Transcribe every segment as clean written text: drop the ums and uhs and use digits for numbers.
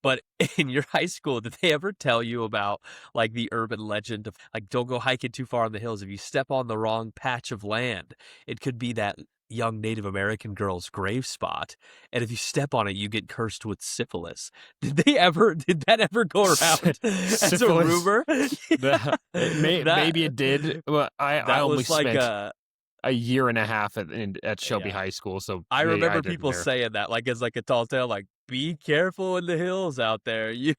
But in your high school, did they ever tell you about like the urban legend of like don't go hiking too far in the hills. If you step on the wrong patch of land, it could be that young Native American girl's grave spot. And if you step on it, you get cursed with syphilis. Did that ever go around as a Syphilis. rumor? The, maybe That it did. Well, I that only was like spent a year and a half at Shelby yeah. High School, so I maybe I remember didn't people hear. saying that, like, as, like, a tall tale, like, "Be careful in the hills out there. You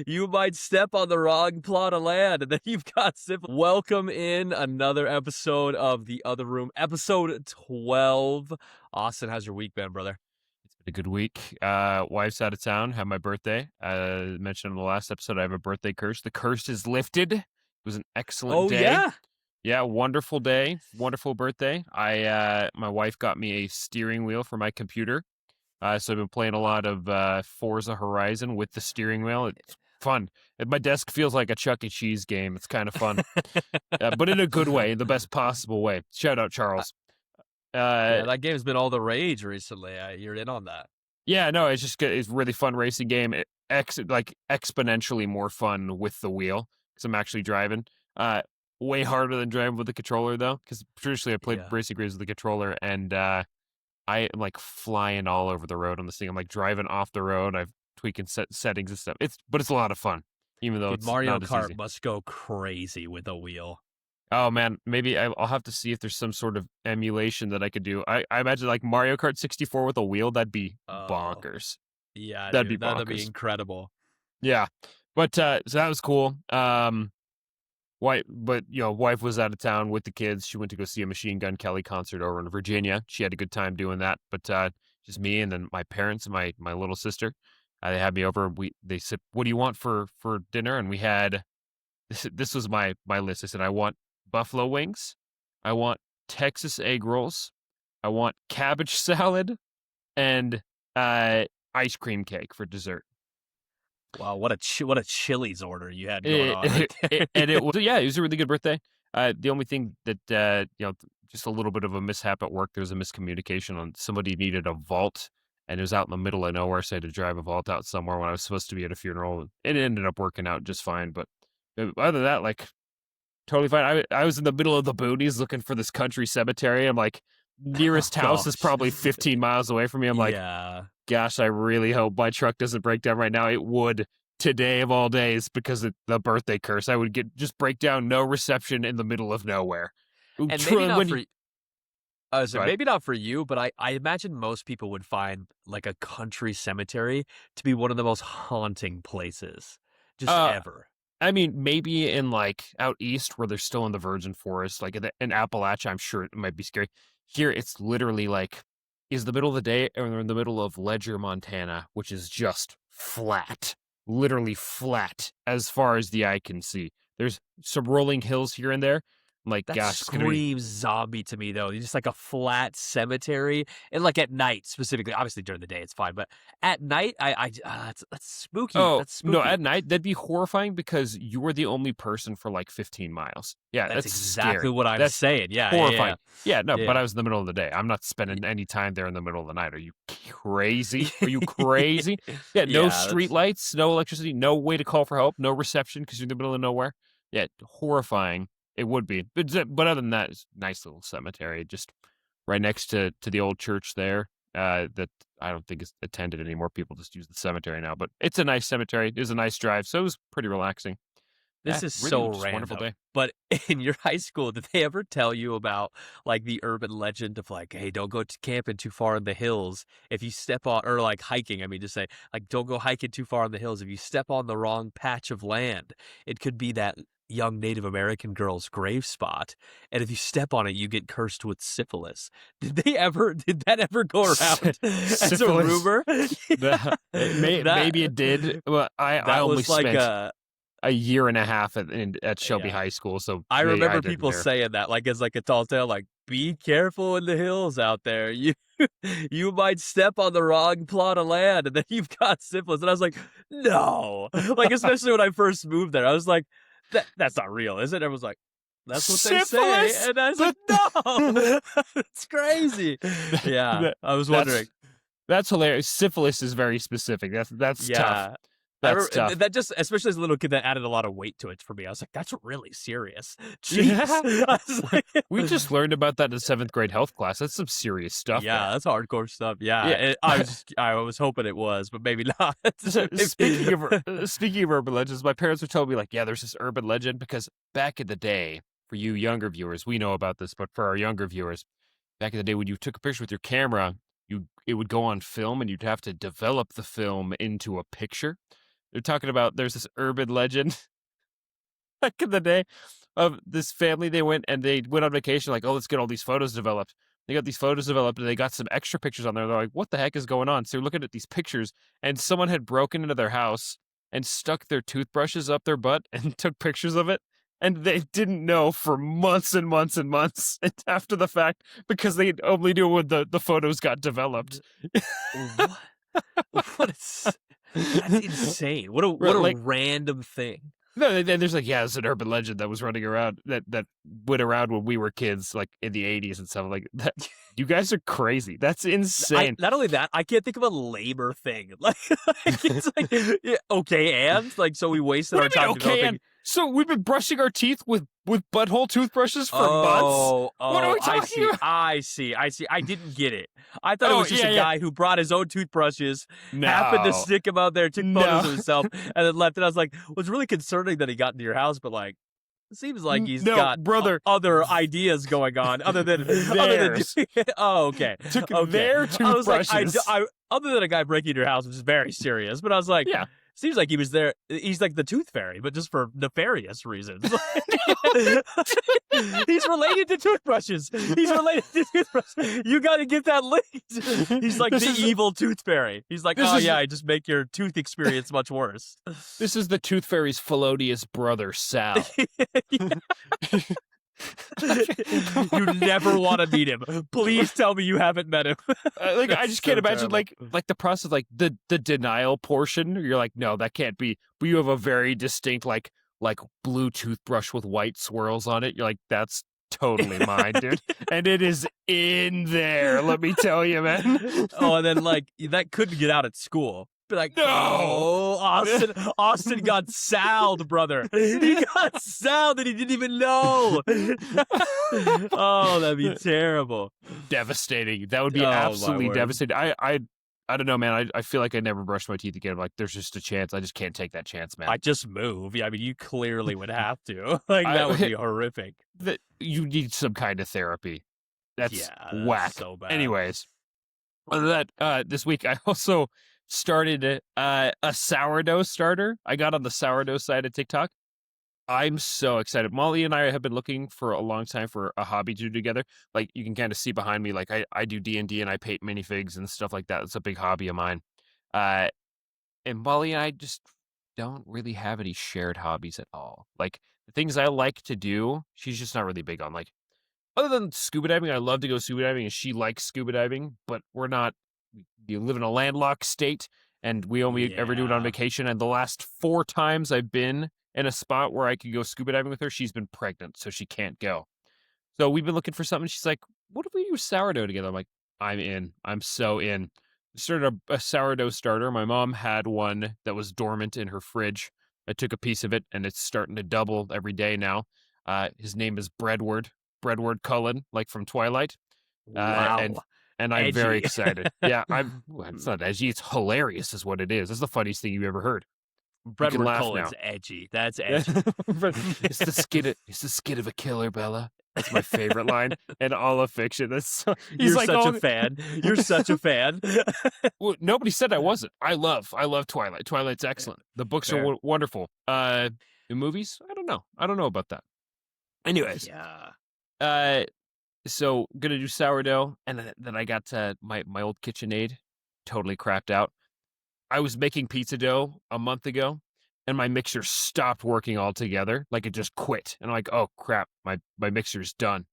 you might step on the wrong plot of land, and then you've got syphilis." Welcome in another episode of The Other Room, episode 12. Austin, how's your week been, brother? It's been a good week. Wife's out of town. Had my birthday. Mentioned in the last episode, I have a birthday curse. The curse is lifted. It was an excellent Oh, day. yeah? Yeah, wonderful day. Wonderful birthday. My wife got me a steering wheel for my computer. So I've been playing a lot of Forza Horizon with the steering wheel. It's fun. My desk feels like a Chuck E. Cheese game. It's kind of fun, but in a good way, in the best possible way. Shout out Uh, Charles. yeah, Uh, that game's been all the rage recently. You're in on that. yeah, no, it's just good. It's a really fun racing game. Like exponentially more fun with the wheel because I'm actually driving. Way harder than driving with the controller though, because traditionally I played Yeah. racing games with the controller, and I am like flying all over the road on this thing. I'm like driving off the road. I've tweaking settings and stuff. But it's a lot of fun, even though Dude, it's Mario not as Kart easy. must go crazy with a wheel. Oh man, maybe I'll have to see if there's some sort of emulation that I could do. I imagine like Mario Kart 64 with a wheel. That'd be Oh, bonkers. yeah, That'd be dude, that'd be bonkers. incredible. Yeah, but so that was cool. Wife was out of town with the kids. She went to go see a Machine Gun Kelly concert over in Virginia. She had a good time doing that. But just me and then my parents and my little sister. They had me over. They said, "What do you want for dinner?" And we had this was my list. I said, "I want buffalo wings. I want Texas egg rolls. I want cabbage salad and ice cream cake for dessert." Wow, what a Chili's order you had going on right And there. it was it was a really good birthday. The only thing that just a little bit of a mishap at work. There was a miscommunication on somebody needed a vault, and it was out in the middle of nowhere, so I had to drive a vault out somewhere when I was supposed to be at a funeral. It ended up working out just fine, but other than that, like totally fine. I was in the middle of the boonies looking for this country cemetery. I'm like, Oh nearest house is gosh. probably 15 miles away from me. I'm like, Yeah. gosh, I really hope my truck doesn't break down right now. It would today of all days because of the birthday curse. I would just break down, no reception in the middle of nowhere. And maybe True, not when for you so go ahead. maybe not for you, but I imagine most people would find like a country cemetery to be one of the most haunting places just Uh, ever. I mean, maybe in like out east where they're still in the virgin forest, like in Appalachia, I'm sure it might be scary. Here, it's literally like is the middle of the day, and we're in the middle of Ledger, Montana, which is just flat, literally flat as far as the eye can see. There's some rolling hills here and there. I'm like, That gosh, it's gonna be. screams zombie to me, though. Just like a flat cemetery, and like at night specifically. Obviously during the day it's fine, but at night, that's spooky. Oh That's no, at spooky. night that'd be horrifying because you were the only person for like 15 miles. Yeah, That's that's exactly scary. what I'm That's saying. Yeah, yeah, horrifying. yeah, Yeah, no, but yeah. I was in the middle of the day. I'm not Y- spending any time there in the middle of the night. Are you crazy? Are you crazy? Yeah, no yeah, street that's lights, no electricity, no way to call for help, no reception because you're in the middle of nowhere. Yeah, horrifying. It would be. But other than that, it's a nice little cemetery just right next to the old church there. That I don't think is attended anymore. People just use the cemetery now. But it's a nice cemetery. It was a nice drive, so it was pretty relaxing. this Yeah, is really so just a wonderful random. day. But in your high school, did they ever tell you about like the urban legend of like, hey, don't go to camping too far in the hills if you step on, or like hiking? I mean, just say like, don't go hiking too far in the hills if you step on the wrong patch of land. It could be that young Native American girl's grave spot, and if you step on it, you get cursed with syphilis. Did that ever go around as a Syphilis. rumor? Yeah. Maybe That it did. Well, I that only was like spent a year and a half at Shelby yeah. High School, so I maybe I remember didn't people hear. saying that, like, as, like, a tall tale, like, "Be careful in the hills out there. You you might step on the wrong plot of land, and then you've got syphilis." And I was like, "No." Like, especially when I first moved there, I was like, That's not real, is it?" Everyone's like, "That's what they say." Syphilis? And I was like, But "No! It's crazy." Yeah, that, I was that's wondering. That's hilarious. Syphilis is very specific. That's tough. Yeah. I That's remember tough. that just, especially as a little kid, that added a lot of weight to it for me. I was like, that's really serious. Jeez. Yeah. I was We like, just learned about that in 7th grade health class. That's some serious stuff yeah, there. that's hardcore stuff. Yeah. Yeah. I was hoping it was, but maybe not. So, speaking of Maybe- speaking of urban legends, my parents would tell me like, yeah, there's this urban legend because back in the day, for you younger viewers, we know about this, but for our younger viewers, back in the day when you took a picture with your camera, it would go on film and you'd have to develop the film into a picture. They're talking about there's this urban legend back in the day of this family. They went on vacation, like, oh, let's get all these photos developed. They got these photos developed and they got some extra pictures on there. They're like, what the heck is going on? So we're looking at these pictures and someone had broken into their house and stuck their toothbrushes up their butt and took pictures of it. And they didn't know for months and months and months after the fact because they only knew when the photos got developed. what? What is, that's insane. What Right, a like, random thing. no, and there's like, yeah, it's an urban legend that was running around that went around when we were kids, like in the 80s and stuff like that. You guys are crazy. That's insane. Not only that, I can't think of a labor thing. Like it's like, yeah, okay, and like, so we wasted our What do you time mean, okay, developing. so we've been brushing our teeth with butthole toothbrushes for months? What are we talking about? I see. I didn't get it. I thought it Oh, was just yeah, a yeah. guy who brought his own toothbrushes, happened to No. stick them out there, took No. photos of himself, and then left. And I was like, it was really concerning that he got into your house, but like, it seems like he's No, got brother. other ideas going on other than Theirs. oh, okay. Took Okay. their I was like, toothbrushes. other than a guy breaking into your house, which is very serious, but I was like, Yeah. seems like he was there. He's like the tooth fairy, but just for nefarious reasons. He's related to toothbrushes. He's related to toothbrushes. You got to get that linked. He's like This the is- evil tooth fairy. He's like, this oh is- yeah, I just make your tooth experience much worse. This is the Tooth Fairy's felonious brother, Sal. You never want to meet him. Please tell me you haven't met him. Like, I That's just can't so imagine terrible. like the process, like the denial portion. You're like, no, that can't be. But you have a very distinct like blue toothbrush with white swirls on it. You're like, that's totally mine, dude. And it is in there. Let me tell you, man. Oh, and then like that couldn't get out at school. Be like, No! oh, Austin got salved, brother. He got salved and he didn't even know. Oh, that'd be terrible. Devastating. That would be Oh, my absolutely word. devastating. I don't know, man. I feel like I never brush my teeth again. Like, there's just a chance. I just can't take that chance, man. I just move. Yeah, I mean, you clearly would have to. Like, I- that would be horrific. That you need some kind of therapy. That's Yeah, that's whack. so bad. Anyways, other than that, this week I also started a sourdough starter. I got on the sourdough side of TikTok. I'm so excited. Molly and I have been looking for a long time for a hobby to do together. Like, you can kind of see behind me, like I do D&D and I paint minifigs and stuff like that. It's a big hobby of mine. And Molly and I just don't really have any shared hobbies at all. Like, the things I like to do, she's just not really big on. Like, other than scuba diving, I love to go scuba diving, and she likes scuba diving, but we're not. You live in a landlocked state, and we only ever do it on Yeah. vacation. And the last 4 times I've been in a spot where I could go scuba diving with her, she's been pregnant, so she can't go. So we've been looking for something. She's like, what if we do sourdough together? I'm like, I'm in. I'm so in. We started a sourdough starter. My mom had one that was dormant in her fridge. I took a piece of it, and it's starting to double every day now. His name is Breadward Cullen, like from Twilight. Wow. And I'm very Edgy. excited. Yeah, it's not edgy. It's hilarious is what it is. That's the funniest thing you've ever heard. Breadward laugh Cullen's now. edgy. That's edgy. It's the skid of a killer, Bella. That's my favorite line in all of fiction. That's so, he's You're like, such oh, a fan. You're such a fan. well, nobody said I wasn't. I love Twilight. Twilight's excellent. The books Fair. are wonderful. The movies, I don't know about that. Anyways, Yeah. so gonna do sourdough, and then I got my old KitchenAid totally crapped out. I was making pizza dough a month ago, and my mixer stopped working altogether. Like, it just quit, and I'm like, oh crap, my mixer's done.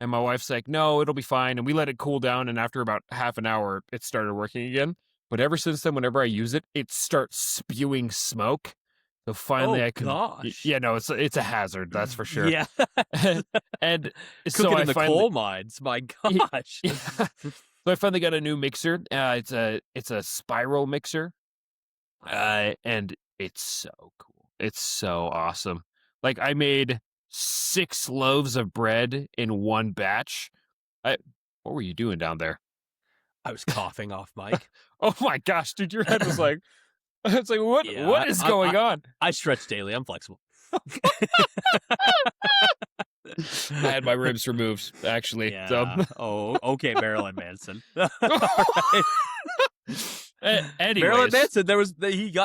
And my wife's like, no, it'll be fine. And we let it cool down, and after about half an hour, it started working again. But ever since then, whenever I use it, it starts spewing smoke. So finally, Oh, I can. gosh. Yeah, no, it's a hazard, that's for sure. Yeah. And so Cooking I in the finally, coal mines. My gosh. Yeah. So I finally got a new mixer. It's a spiral mixer, and it's so cool. It's so awesome. Like I made 6 loaves of bread in one batch. I What were you doing down there? I was coughing off mic. Oh my gosh, dude, your head was like it's like Yeah, what is I I going on? I stretch daily. I'm flexible. I had my ribs removed, actually. So Yeah. Oh, okay, Marilyn Manson. All right. Marilyn anyways, Manson,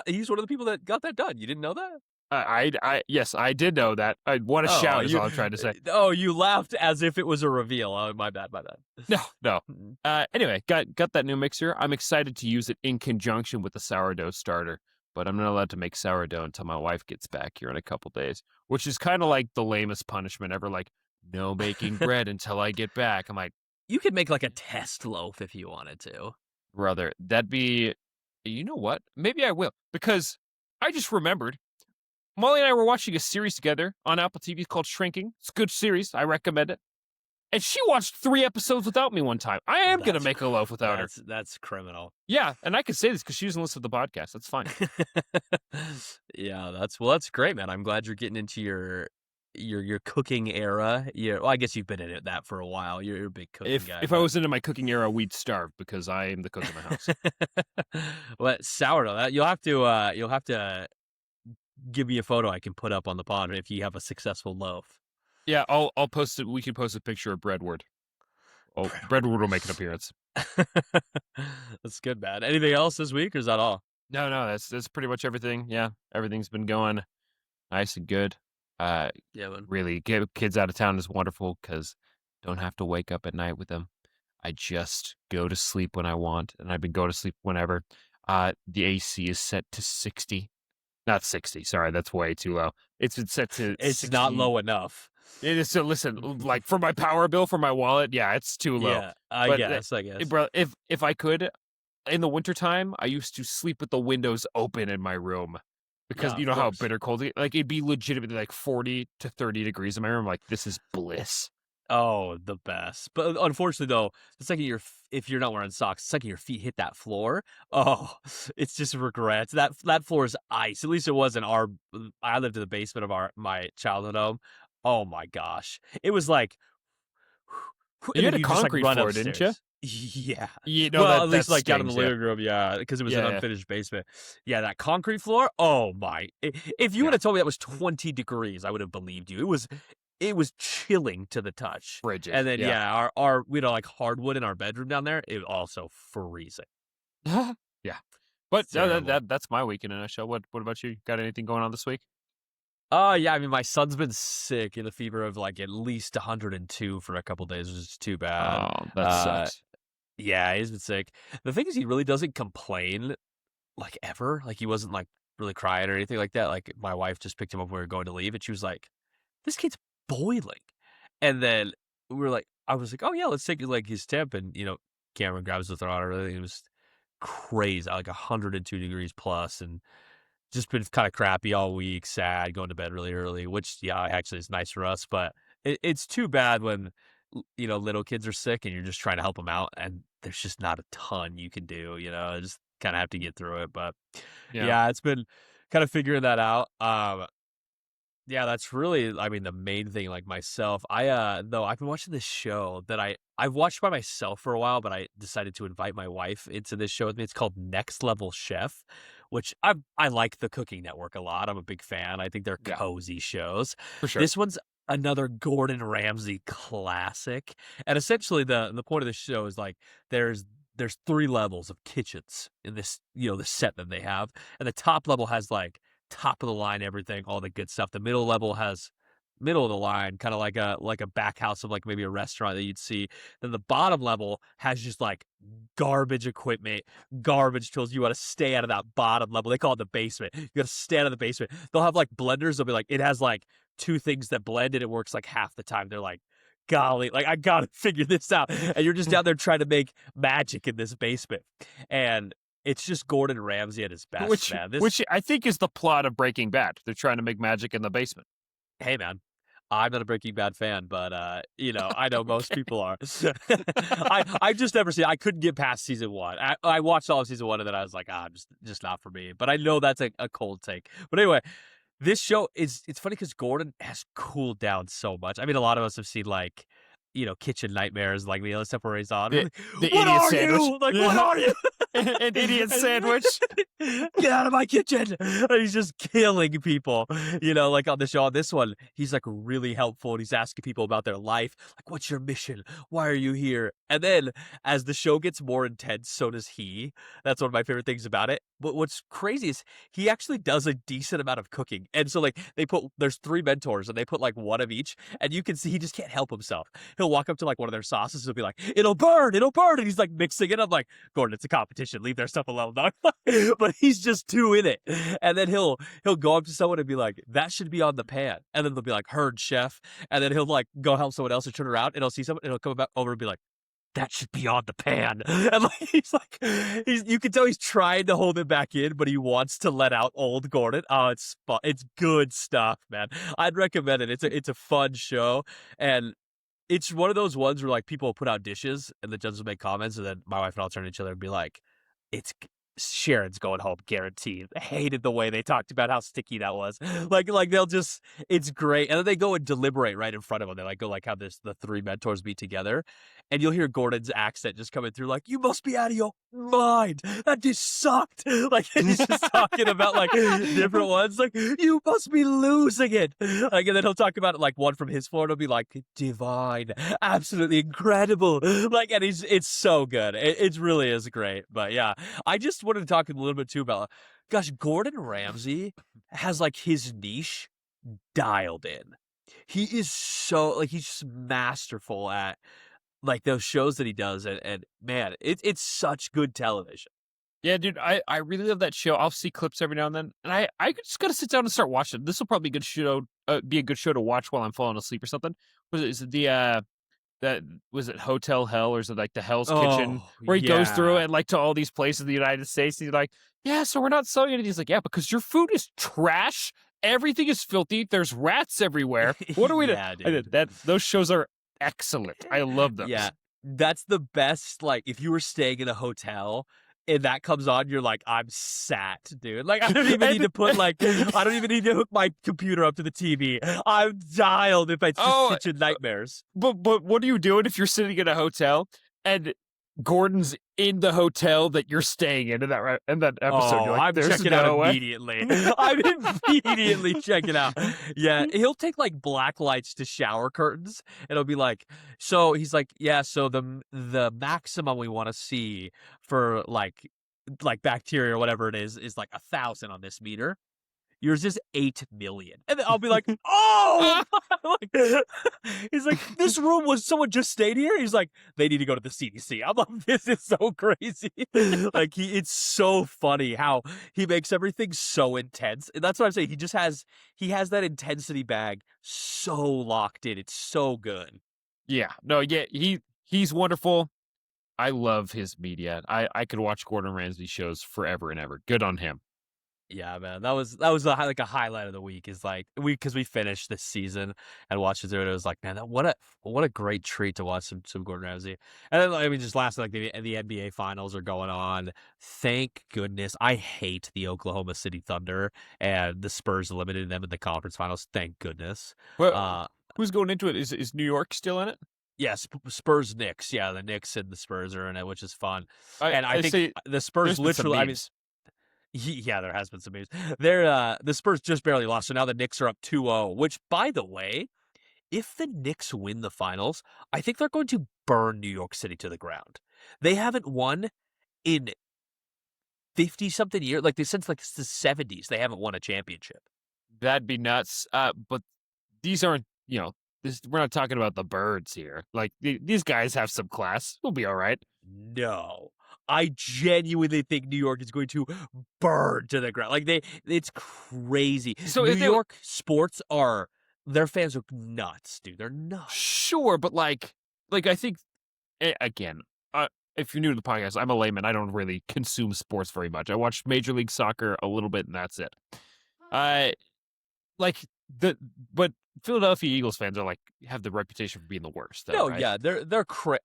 he's one of the people that got that done. You didn't know that? yes, I did know that. What a Oh, shout is all I'm trying to say. you laughed as if it was a reveal. Oh, my bad, my bad. No, no. Mm. Anyway, got that new mixer. I'm excited to use it in conjunction with the sourdough starter, but I'm not allowed to make sourdough until my wife gets back here in a couple days, which is kind of like the lamest punishment ever. Like, no making bread until I get back. I'm like, You could make like a test loaf if you wanted to. brother, that'd be, you know what? Maybe I will, because I just remembered Molly and I were watching a series together on Apple TV called Shrinking. It's a good series. I recommend it. And she watched 3 episodes without me one time. I am going to That's make a loaf without her. that's criminal. Yeah, and I can say this because she doesn't listen to the podcast. That's fine. Yeah, that's great, man. I'm glad you're getting into your cooking era. Yeah, well, I guess you've been in that for a while. You're a big cooking guy. If I was into my cooking era, we'd starve because I am the cook in the house. Well, sourdough. You'll have to give me a photo I can put up on the pod if you have a successful loaf. Yeah, I'll post it. We can post a picture of Breadward. Oh, Breadward will make an appearance. That's good, man. Anything else this week, or is that all? No, that's pretty much everything. Yeah, everything's been going nice and good. Yeah, man. Really, get kids out of town is wonderful because don't have to wake up at night with them. I just go to sleep when I want, and I've been go to sleep whenever. The AC is set to 60. Not 60, sorry, that's way too low. It's been set to It's 60. not low enough. It is, so listen, like for my power bill for my wallet, yeah, it's too low. Yeah, I But guess. I guess. bro, if I could, in the wintertime, I used to sleep with the windows open in my room because Yeah, you of know how course. bitter cold like it'd be legitimately like 40 to 30 degrees in my room. Like, this is bliss. Oh, the best. But unfortunately, though, the second if you're not wearing socks, the second your feet hit that floor, oh, it's just regrets. That floor is ice. At least it was in our. I lived in the basement of my childhood home. Oh my gosh, it was like, and You had then a you just like concrete run floor, didn't you? upstairs. Yeah. You know Well, that at least like down in the stings, yeah. living room, yeah, because it was an Yeah, yeah, unfinished basement. Yeah, that concrete floor. Oh my! If you would yeah. have told me that was 20 degrees, I would have believed you. It was chilling to the touch. Frigid, And then yeah. yeah, our we like hardwood in our bedroom down there. It was also freezing. Yeah. But Terrible. that's my week in a nutshell. What about you? Got anything going on this week? Oh yeah, I mean my son's been sick in a fever of like at least 102 for a couple days, which is too bad. Oh, that Uh sucks. yeah, he's been sick. The thing is he really doesn't complain like ever. Like he wasn't like really crying or anything like that. Like my wife just picked him up when we were going to leave and she was like, "This kid's boiling." And then I was like, "Oh yeah, let's take like his temp." And Cameron grabs the thermometer. It was crazy, like 102 degrees plus, and just been kind of crappy all week. Sad, going to bed really early, which yeah, actually is nice for us. But it's too bad when little kids are sick and you're just trying to help them out, and there's just not a ton you can do. Just kind of have to get through it. But Yeah. yeah, it's been kind of figuring that out. Yeah, that's really, I mean, the main thing, like myself. Though I've been watching this show that I've watched by myself for a while, but I decided to invite my wife into this show with me. It's called Next Level Chef, which I like the Cooking Network a lot. I'm a big fan. I think they're Yeah, cozy shows. for sure. This one's another Gordon Ramsay classic. And essentially the point of the show is like there's 3 levels of kitchens in this, the set that they have. And the top level has like top of the line everything, all the good stuff. The middle level has middle of the line, kind of like a back house of like maybe a restaurant that you'd see. Then the bottom level has just like garbage equipment, garbage tools. You want to stay out of that bottom level. They call it the basement. You got to stay out of the basement. They'll have like blenders. They'll be like, it has like 2 things that blend and it works like half the time. They're like, golly, like I gotta figure this out. And you're just down there trying to make magic in this basement. And it's just Gordon Ramsay at his best, man. Which I think is the plot of Breaking Bad. They're trying to make magic in the basement. Hey, man, I'm not a Breaking Bad fan, but, I know most Okay. people are. I've just never seen I couldn't get past season 1. I watched all of season 1 and then I was like, "Ah, just not for me." But I know that's a cold take. But anyway, this show is it's funny because Gordon has cooled down so much. I mean, a lot of us have seen, like, Kitchen Nightmares, like, the other stuff where he's on. We're The like, the "What idiot are sandwich. you? Like, what Yeah. are you?" An idiot sandwich. Get out of my kitchen. And he's just killing people, like on the show. On this one, he's like really helpful and he's asking people about their life. Like, what's your mission? Why are you here? And then as the show gets more intense, so does he. That's one of my favorite things about it. But what's crazy is he actually does a decent amount of cooking. And so like there's 3 mentors and they put like one of each. And you can see he just can't help himself. He'll walk up to like one of their sauces and he'll be like, it'll burn, it'll burn. And he's like mixing it. I'm like, Gordon, it's a competition. Leave their stuff alone, dog. But he's just too in it. And then he'll go up to someone and be like, that should be on the pan. And then they'll be like, heard, chef. And then he'll like go help someone else and turn around and he'll see someone and he'll come back over and be like, that should be on the pan. And like you can tell he's trying to hold it back in, but he wants to let out old Gordon. Oh, it's good stuff, man. I'd recommend it. It's a fun show. And it's one of those ones where like people will put out dishes and the judges will make comments, and then my wife and I'll turn to each other and be like, "It's Sharon's going home, guaranteed." I hated the way they talked about how sticky that was. Like they'll just, it's great, and then they go and deliberate right in front of them. They like go like how the 3 mentors meet together, and you'll hear Gordon's accent just coming through, like, "You must be out of your mind. That dish sucked." Like he's just talking about like different ones. Like, "You must be losing it." Like, and then he'll talk about it like one from his floor. And it'll be like, "Divine, absolutely incredible." Like, and it's so good. It really is great. But yeah, I just wanted to talk a little bit too about, gosh, Gordon Ramsay has like his niche dialed in. He is so like he's just masterful at like those shows that he does, and man, it's such good television. Yeah, dude, I really love that show. I'll see clips every now and I just gotta sit down and start watching. This will probably be a good show to watch while I'm falling asleep or something. Is it that was it Hotel Hell or is it like the Hell's Kitchen Oh where he goes through yeah, and like to all these places in the United States and he's like, yeah, so we're not selling it. And he's like, yeah, because your food is trash. Everything is filthy. There's rats everywhere. What are we to yeah, dude. that those shows are excellent. I love Yeah, those. that's the best, like, if you were staying in a hotel and that comes on, you're like, "I'm sat, dude." Like, I don't even need and to put, like I don't even need to hook my computer up to the TV. I'm dialed if it's just oh, kitchen nightmares. but what are you doing if you're sitting in a hotel and Gordon's in the hotel that you're staying in that episode? You're Oh, like, I'm there's checking out no way. immediately. I'm immediately checking out. Yeah, he'll take, like, black lights to shower curtains, and it'll be like so he's like, "Yeah, so the maximum we wanna see for, like, bacteria or whatever it is, like, 1,000 on this meter. Yours is 8,000,000." And then I'll be like, "Oh!" Like, he's like, "This room was someone just stayed here?" He's like, "They need to go to the CDC." I'm like, "This is so crazy." Like, it's so funny how he makes everything so intense. And that's what I'm saying. He has that intensity bag so locked in. It's so good. Yeah, no, yeah, he's wonderful. I love his media. I could watch Gordon Ramsay shows forever and ever. Good on him. Yeah, man, that was like a highlight of the week. Is like because we finished this season and watched it through. And it was like, man, what a great treat to watch some Gordon Ramsay. And then I mean, just last like the NBA finals are going on. Thank goodness. I hate the Oklahoma City Thunder and the Spurs eliminated them in the conference finals. Thank goodness. Well, Uh, who's going into it? Is New York still in it? yes, Spurs Knicks. Yeah, the Knicks and the Spurs are in it, which is fun. I And I I think say the Spurs there's been some literally. I mean, memes. yeah, there has been some news. The Spurs just barely lost, so now the Knicks are up 2-0, which, by the way, if the Knicks win the finals, I think they're going to burn New York City to the ground. They haven't won in 50-something years. Like, since, like, the 70s, they haven't won a championship. That'd be nuts. But these aren't, we're not talking about the birds here. Like these guys have some class. We'll be all right. No. I genuinely think New York is going to burn to the ground. Like, it's crazy. So New if they York sports are, their fans are nuts, dude. They're nuts. sure, but like I think again, if you're new to the podcast, I'm a layman. I don't really consume sports very much. I watch Major League Soccer a little bit, and that's it. Uh, like the but Philadelphia Eagles fans are like have the reputation for being the worst, though, No, right? yeah,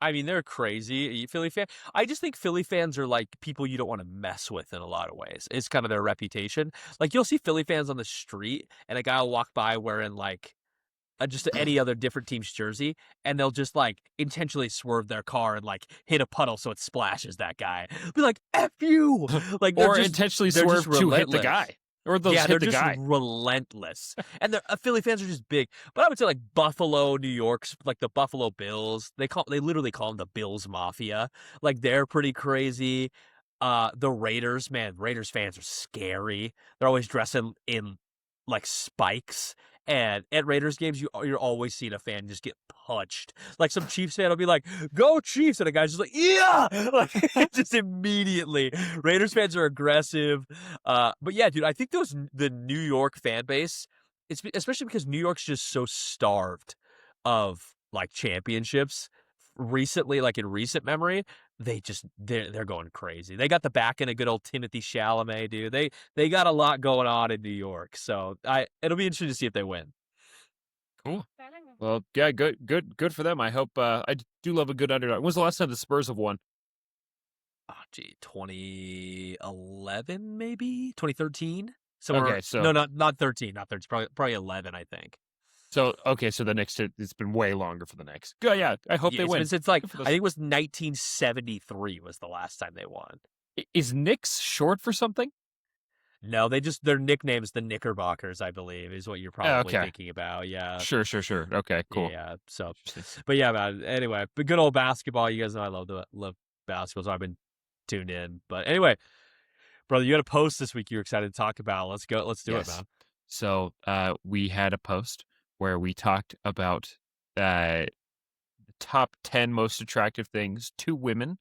I mean, they're crazy. Philly fan. I just think Philly fans are like people you don't want to mess with in a lot of ways. It's kind of their reputation. Like you'll see Philly fans on the street, and a guy will walk by wearing like just any other different team's jersey, and they'll just like intentionally swerve their car and like hit a puddle so it splashes that guy. Be like, "F you!" Like Or intentionally they're just swerve to hit the relentless. guy, or they'll Yeah, just they're hit the just guy. relentless, and the Philly fans are just big. But I would say like Buffalo, New York's like the Buffalo Bills. They literally call them the Bills Mafia. Like they're pretty crazy. The Raiders, man, Raiders fans are scary. They're always dressing in like spikes. And at Raiders games, you're always seeing a fan just get punched. Like some Chiefs fan will be like, "Go Chiefs!" and a guy's just like, "Yeah!" Like just immediately. Raiders fans are aggressive. But yeah, dude, I think the New York fan base. Especially because New York's just so starved of like championships. Recently, like in recent memory, they're going crazy. They got the back end of good old Timothy Chalamet, dude. They got a lot going on in New York, so it'll be interesting to see if they win. Cool. Well, yeah, good for them. I hope. Do love a good underdog. When's the last time the Spurs have won? Oh, gee, 2011 maybe 2013 somewhere. Okay, No, not 13, not 13. Probably 11, I think. okay, so the next it's been way longer for the next. Yeah, I hope Yeah, they it's been win. since like Good for I those. think it was 1973 was the last time they won. Is Knicks short for something? No, their nickname's the Knickerbockers, I believe, is what you're probably Okay, thinking about. Yeah. sure. Okay, cool. Yeah. So, Interesting. but yeah, man. Anyway, but good old basketball. You guys know I love basketball, so I've been tuned in. But anyway, brother, you had a post this week you were excited to talk about. Let's go. Let's do it, Yes. man. So we had a post where we talked about the top 10 most attractive things to women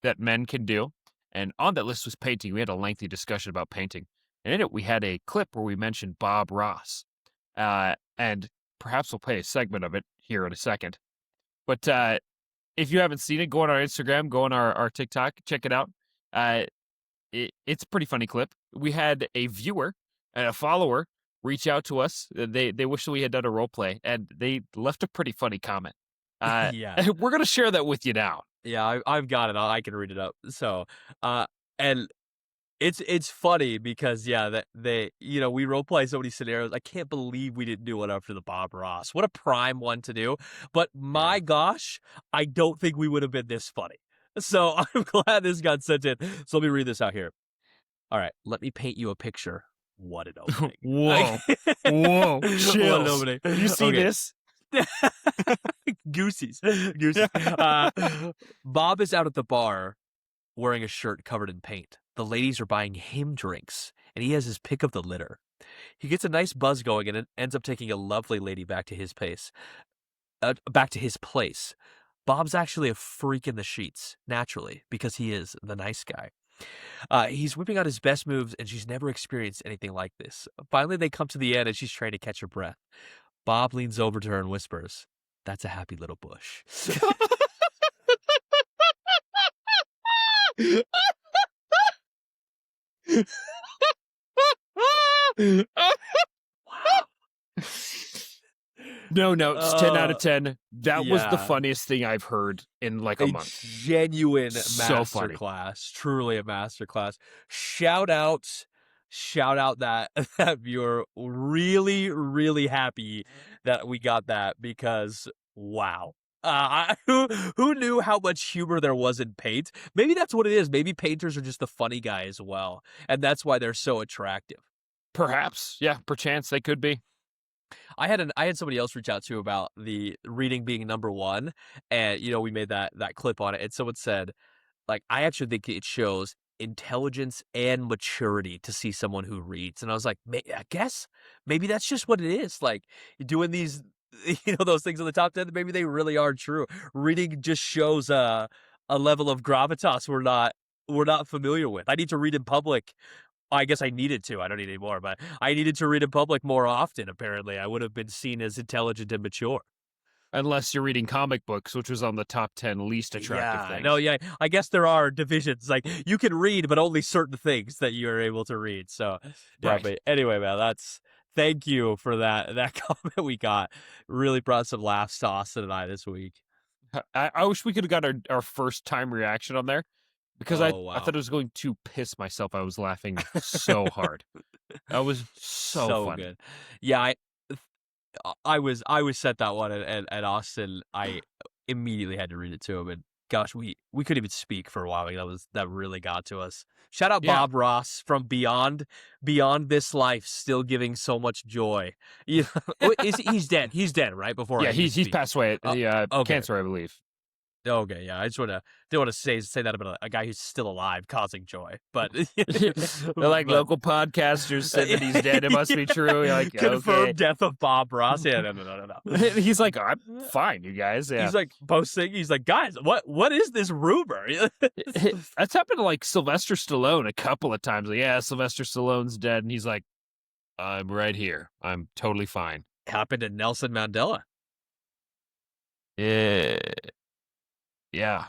that men can do. And on that list was painting. We had a lengthy discussion about painting. And in it, we had a clip where we mentioned Bob Ross. And perhaps we'll play a segment of it here in a second. But if you haven't seen it, go on our Instagram, go on our TikTok, check it out. Uh, it's a pretty funny clip. We had a viewer and a follower reach out to us. They wish that we had done a role play, and they left a pretty funny comment. Yeah. We're gonna share that with you now. Yeah, I've got it. I can read it up. So, and it's funny because yeah, that we role play so many scenarios. I can't believe we didn't do one after the Bob Ross. What a prime one to do. But Yeah. my gosh, I don't think we would have been this funny. So I'm glad this got sent in. So let me read this out here. All right, let me paint you a picture. What an opening. Whoa, whoa, What an chills. opening. You see Okay. this? Goosies. Goosies. Bob is out at the bar wearing a shirt covered in paint. The ladies are buying him drinks, and he has his pick of the litter. He gets a nice buzz going and ends up taking a lovely lady back to his place. Bob's actually a freak in the sheets, naturally, because he is the nice guy. He's whipping out his best moves, and she's never experienced anything like this. Finally, they come to the end, and she's trying to catch her breath. Bob leans over to her and whispers, "That's a happy little bush." Wow. No notes, 10 out of 10. That was the Yeah. funniest thing I've heard in like a A month. genuine So funny. masterclass, truly a masterclass. Shout out that that viewer. Really, really happy that we got that because wow. Who knew how much humor there was in paint? Maybe that's what it is. Maybe painters are just the funny guy as well, and that's why they're so attractive. Perhaps. Yeah, perchance they could be. I had somebody else reach out to about the reading being number one, and we made that clip on it, and someone said, like, I actually think it shows intelligence and maturity to see someone who reads. And I was like, I guess maybe that's just what it is. Like you're doing these, those things in the top 10, maybe they really are true. Reading just shows a level of gravitas we're not familiar with. I need to read in public. I guess I needed to. I don't need any more, but I needed to read in public more often. Apparently, I would have been seen as intelligent and mature. Unless you're reading comic books, which was on the top 10 least attractive Yeah, things. no, yeah. I guess there are divisions. Like you can read, but only certain things that you're able to read. So, yeah. Right. But anyway, man, Thank you for that comment we got. Really brought some laughs to Austin and I this week. I wish we could have got our first time reaction on there because Oh, I thought wow. it was going to piss myself. I was laughing so hard. That was so So funny. good. Yeah, I was sent that one and Austin. I immediately had to read it to him, and gosh, we couldn't even speak for a while. Like, that really got to us. Shout out Yeah. Bob Ross from Beyond This Life, still giving so much joy. Yeah, he's dead? He's dead, right? Before I Yeah, even he's speak. passed away. Okay, Cancer, I believe. okay, yeah. I just didn't want to say that about a guy who's still alive, causing joy. But They're like but local podcasters said that he's dead. It must be true. You're like, okay. confirmed death of Bob Ross. Yeah, no. He's like, I'm fine, you guys. Yeah. He's like posting. He's like, guys, what is this rumor? That's happened to like Sylvester Stallone a couple of times. Like, yeah, Sylvester Stallone's dead. And he's like, I'm right here. I'm totally fine. Happened to Nelson Mandela. Yeah. Yeah.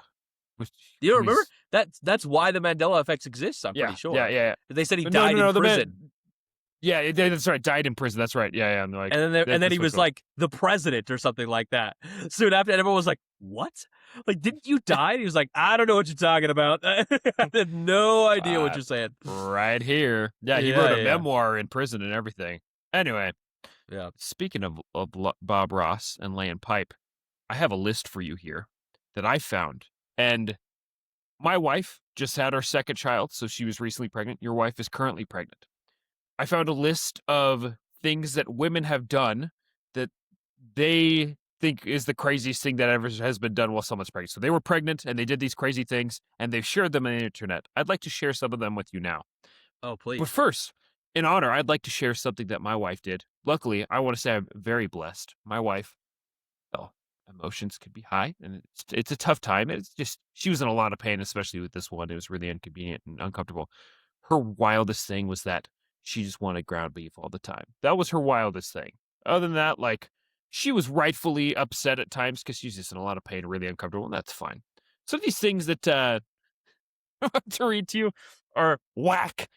Which, You don't who remember? he's- That's why the Mandela effect exists. I'm yeah, pretty sure. yeah. They said he No, died in the man. prison, Yeah, that's right. Died in prison. That's right. Yeah. And they're like, and then he that's what's was going like the president or something like that. Soon after, and everyone was like, "What? Like, didn't you die?" And he was like, "I don't know what you're talking about. I have no idea what you're saying." right here. Yeah, he wrote a memoir in prison and everything. Anyway, Yeah. speaking of Bob Ross and laying pipe, I have a list for you here that I found. And my wife just had our second child, so she was recently pregnant. Your wife is currently pregnant. I found a list of things that women have done that they think is the craziest thing that ever has been done while someone's pregnant. So they were pregnant and they did these crazy things and they've shared them on the internet. I'd like to share some of them with you now. Oh, But please. first, in honor, I'd like to share something that my wife did. Luckily, I want to say I'm very blessed. My wife, well, emotions could be high and it's a tough time. It's just, she was in a lot of pain, especially with this one. It was really inconvenient and uncomfortable. Her wildest thing was that she just wanted ground beef all the time. That was her wildest thing. Other than that, like, she was rightfully upset at times because she's just in a lot of pain, really uncomfortable, and that's fine. Some of these things that I'm about to read to you are whack.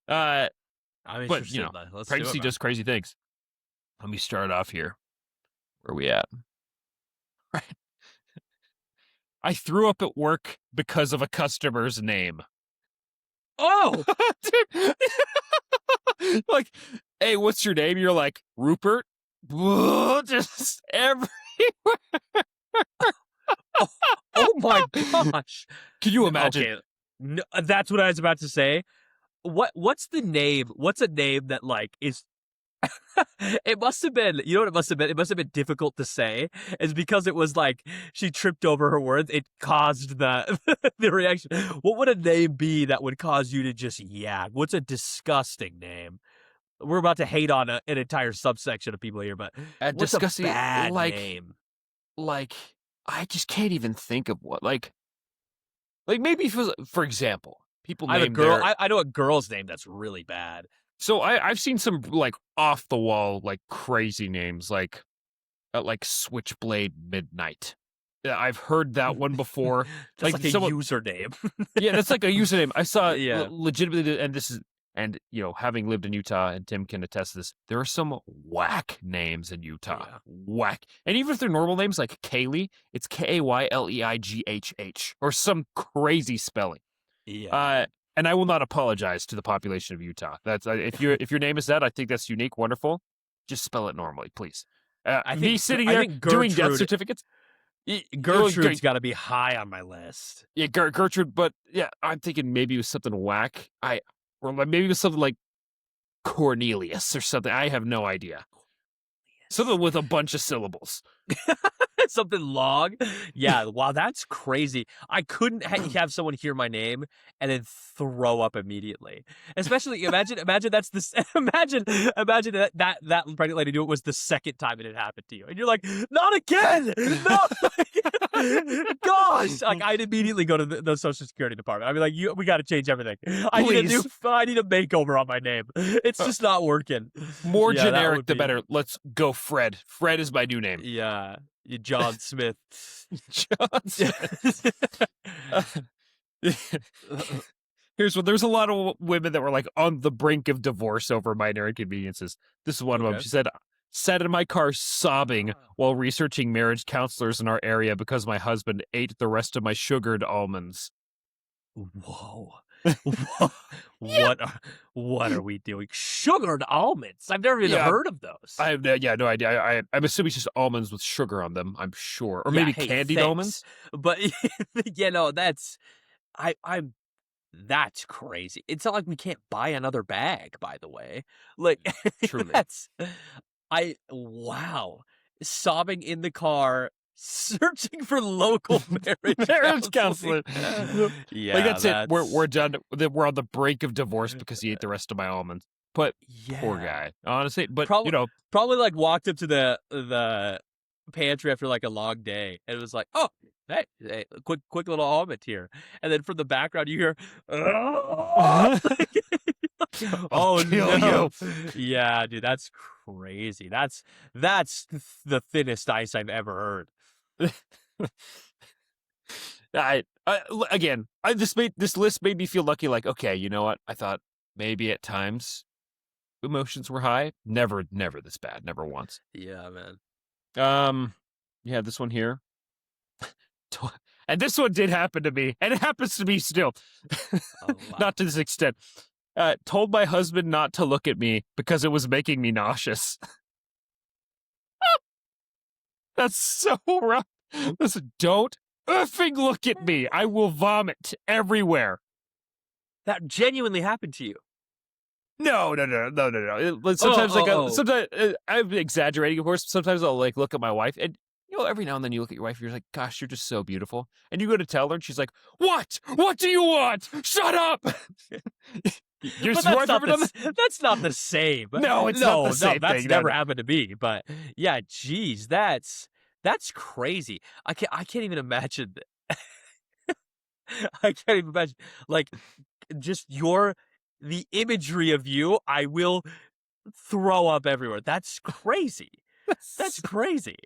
I'm But, interested. Let's do pregnancy it, man. does crazy things. Let me start off here. Where are we at? Right. I threw up at work because of a customer's name. Oh, Dude. Like, hey, what's your name? You're like, Rupert? Just everywhere. oh my gosh. Can you imagine? Okay, no, that's what I was about to say. What's the name? What's a name that like is? It must have been. You know what it must have been? It must have been difficult to say. It's because it was like she tripped over her words. It caused the the reaction. What would a name be that would cause you to just yag? What's a disgusting name? We're about to hate on an entire subsection of people here, but what's a Disgusting, bad name? like, I just can't even think of what, like maybe for example, people I have a name girl. their. I know a girl's name that's really bad. So I've seen some like off the wall, like crazy names, like Switchblade Midnight. Yeah, I've heard that one before. That's like a someone, username. yeah, that's like a username. I saw Yeah. legitimately, and this is, and having lived in Utah, and Tim can attest to this, there are some whack names in Utah. Yeah. Whack. And even if they're normal names like Kaylee, it's Kayleigh or some crazy spelling. Yeah. And I will not apologize to the population of Utah. That's if your name is that, I think that's unique, wonderful. Just spell it normally, please. Me sitting here doing death certificates. Gertrude's got to be high on my list. Yeah, Gertrude, but yeah, I'm thinking maybe it was something whack. Or maybe it was something like Cornelius or something. I have no idea. Something with a bunch of syllables. Something long. Yeah, wow, that's crazy. I couldn't have someone hear my name and then throw up immediately. Especially imagine that's this imagine that pregnant lady knew it was the second time it had happened to you. And you're like, not again. No. Gosh. Like I'd immediately go to the Social Security department. I'd be like, we got to change everything. I need a makeover on my name. It's just not working. More generic the better. Let's go Fred. Fred is my new name. Yeah. John Smith. John Smith. Here's what there's a lot of women that were like on the brink of divorce over minor inconveniences. This is one of them. Okay. She said, sat in my car sobbing while researching marriage counselors in our area because my husband ate the rest of my sugared almonds. Whoa. Wha Yeah. what are we doing? Sugared almonds? I've never even Yeah. heard of those. I have no idea. I'm assuming it's just almonds with sugar on them, I'm sure. Or Yeah, maybe hey, candied thanks. almonds. But, that's I'm that's crazy. It's not like we can't buy another bag, by the way. Like, Truly. that's wow. Sobbing in the car, searching for local marriage Marriage counseling. counselor. Yep. Like, Yeah, that's it. We're that's done. We're on the brink of divorce because he ate the rest of my almonds. But poor yeah. guy, honestly. But Probably probably, like, walked up to the pantry after, like, a long day, and it was like, "Oh, hey, quick little almond here." And then from the background, you hear, "Oh!" I'll Oh, kill no. you. Yeah, dude, that's crazy. That's the thinnest ice I've ever heard. Again, this list made me feel lucky. Like, okay, you know what? I thought maybe at times emotions were high. Never this bad. Never once. Yeah, man. Um, yeah, this one here. And this one did happen to me, and it happens to me still. Oh, wow. Not to this extent. Told my husband not to look at me because it was making me nauseous. That's so rough. Listen, don't effing look at me. I will vomit everywhere. That genuinely happened to you. No. Oh, Sometimes, oh, oh. sometimes I'm exaggerating, of course. Sometimes I'll like look at my wife, and every now and then you look at your wife, and you're like, "Gosh, you're just so beautiful." And you go to tell her, and she's like, "What? What do you want? Shut up!" Your But wife ever done that? that's not the same. No, it's not No, the same that's thing. never No. happened to me, but yeah, geez, that's crazy. I can't even imagine I can't even imagine, like, just the imagery of you, I will throw up everywhere. That's crazy. That's crazy.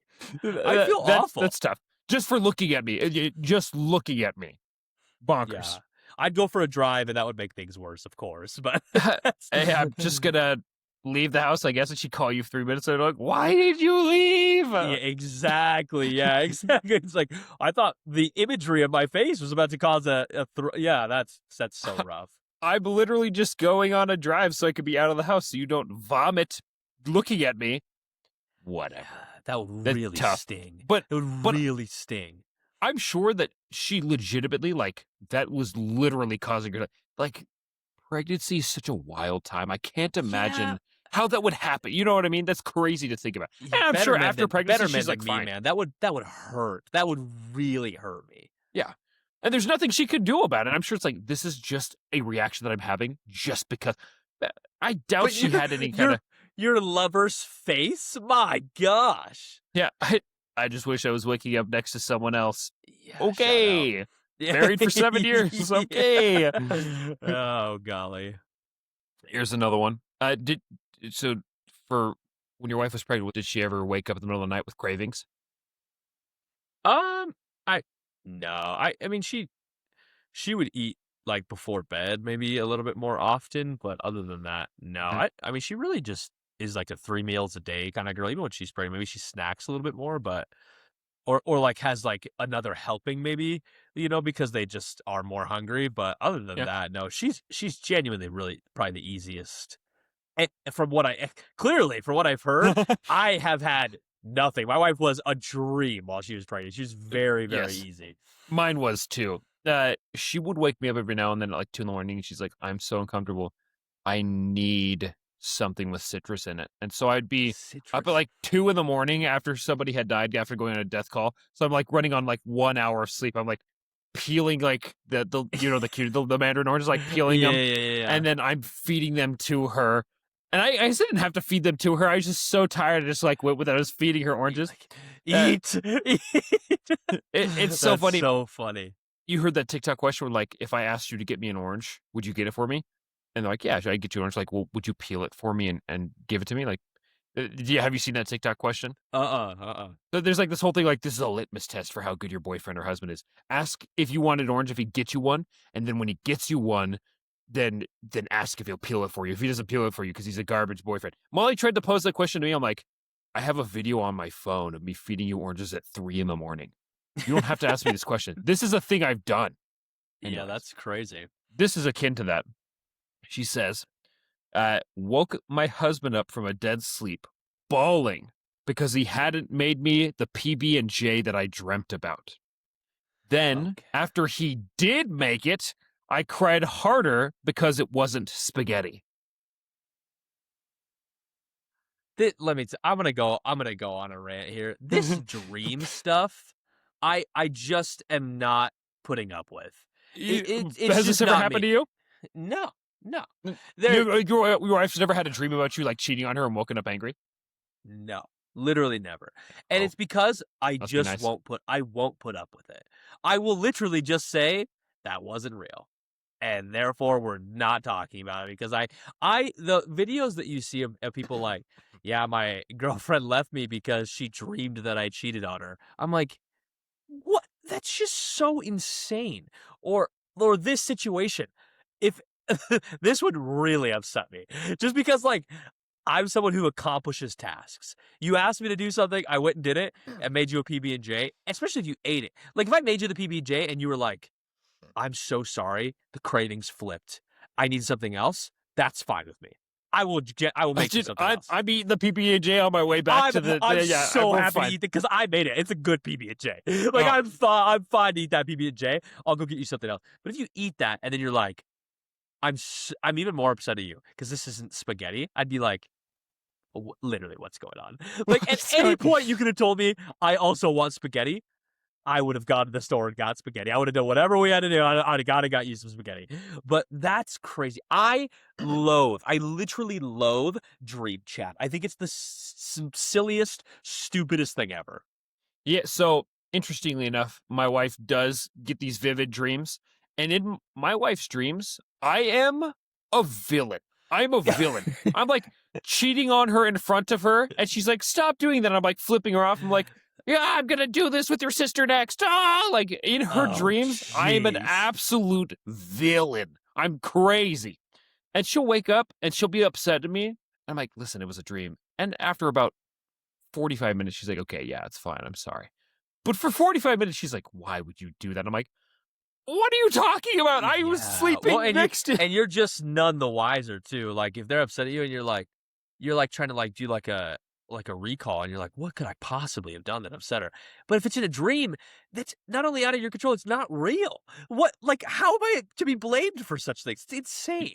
I feel awful. That's tough. Just for looking at me, just looking at me, Yeah. bonkers. I'd go for a drive, and that would make things worse, of course, but that's Hey, I'm just gonna leave the house, I guess, and she call you 3 minutes later, like, "Why did you leave?" Yeah, exactly. Yeah, exactly. It's like, I thought the imagery of my face was about to cause yeah, that's so rough. I'm literally just going on a drive so I could be out of the house so you don't vomit looking at me. Yeah, Whatever. that would That's really tough. sting. But It would but really sting. I'm sure that she legitimately, like, that was literally causing her to, like, pregnancy is such a wild time. I can't Yeah. imagine how that would happen. You know what I mean? That's crazy to think about. Yeah, And I'm sure after pregnancy, better men she's than like, me, fine. man. That would hurt. That would really hurt me. Yeah. And there's nothing she could do about it. I'm sure it's like, this is just a reaction that I'm having just because. I doubt But she had any kind of. your lover's face? My gosh. Yeah. I just wish I was waking up next to someone else. Yeah, shout out. Okay. Yeah. Married for 7 years. Okay. Oh, golly. Here's another one. So for when your wife was pregnant, did she ever wake up in the middle of the night with cravings? I no, I mean, she would eat, like, before bed maybe a little bit more often, but other than that, no. Mhm. I mean, she really just is, like, a 3 meals a day kinda girl. Even when she's pregnant, maybe she snacks a little bit more, but like, has, like, another helping maybe, because they just are more hungry, but other than Yeah. that, no, she's genuinely really probably the easiest. And clearly, from what I've heard, I have had nothing. My wife was a dream while she was pregnant. She's very, very Yes. easy. Mine was too. She would wake me up every now and then at like 2 in the morning, and she's like, "I'm so uncomfortable. I need something with citrus in it." And so I'd be up at Citrus. like 2 in the morning after somebody had died, after going on a death call. So I'm like running on like 1 hour of sleep. I'm like peeling like the mandarin oranges, like peeling Yeah, them, yeah, yeah, yeah. and then I'm feeding them to her. And I didn't have to feed them to her. I was just so tired. I just like went with it. I was feeding her You oranges. like, Uh, eat, eat. it's so That's funny. so funny. You heard that TikTok question where, like, if I asked you to get me an orange, would you get it for me? And they're like, yeah, should I get you an orange? Like, well, would you peel it for me and give it to me? Like, have you seen that TikTok question? Uh-uh. So there's like this whole thing, like, this is a litmus test for how good your boyfriend or husband is. Ask if you want an orange if he gets you one. And then when he gets you one, then ask if he'll peel it for you. If he doesn't peel it for you because he's a garbage boyfriend. Molly tried to pose that question to me. I'm like, I have a video on my phone of me feeding you oranges at 3 a.m. You don't have to ask me this question. This is a thing I've done. Yeah, Anyways, that's crazy. this is akin to that. She says, woke my husband up from a dead sleep, bawling because he hadn't made me the PB&J that I dreamt about. Then, Okay. after he did make it, I cried harder because it wasn't spaghetti. I'm gonna go on a rant here. This dream stuff, I just am not putting up with. It's Has just this ever not happened me. to you? No, no. There Your wife's never had a dream about you like cheating on her and woken up angry? No, literally never. And Oh, it's because must be nice. I won't put up with it. I will literally just say that wasn't real. And therefore we're not talking about it because the videos that you see of people like, yeah, my girlfriend left me because she dreamed that I cheated on her. I'm like, what? That's just so insane. Or this situation. If this would really upset me. Just because like I'm someone who accomplishes tasks. You asked me to do something, I went and did it, and made you a PB&J, especially if you ate it. Like, if I made you the PB&J and you were like, I'm so sorry, the cravings flipped. I need something else, that's fine with me. I will make you something else. I'm eating the PB&J on my way back to the. I'm Yeah, so we're happy to fine. eat it because I made it. It's a good PB&J. Like, Oh. I'm fine to eat that PB&J. I'll go get you something else. But if you eat that and then you're like, I'm even more upset at you because this isn't spaghetti, I'd be like, literally, what's going on? Like, at any point, you could have told me I also want spaghetti. I would have gone to the store and got spaghetti. I would have done whatever we had to do. I'd have got you some spaghetti. But that's crazy. I literally loathe dream chat. I think it's the silliest, stupidest thing ever. Yeah, so interestingly enough, my wife does get these vivid dreams, and in my wife's dreams, I am a villain. I'm a villain. I'm like cheating on her in front of her, and she's like, "Stop doing that." I'm like flipping her off. I'm like, "Yeah, I'm gonna do this with your sister next." Ah, like in her Oh, dreams, I am an jeez. absolute villain. I'm crazy, and she'll wake up and she'll be upset at me. I'm like, "Listen, it was a dream." And after about 45 minutes, she's like, "Okay, yeah, it's fine. I'm sorry." But for 45 minutes, she's like, "Why would you do that?" I'm like, "What are you talking about? I was Yeah. Well, sleeping next to." and you're just none the wiser too. Like if they're upset at you and you're like trying to like do like a recall and you're like, what could I possibly have done that upset her? But if it's in a dream, that's not only out of your control, it's not real. What like how am I to be blamed for such things? It's insane.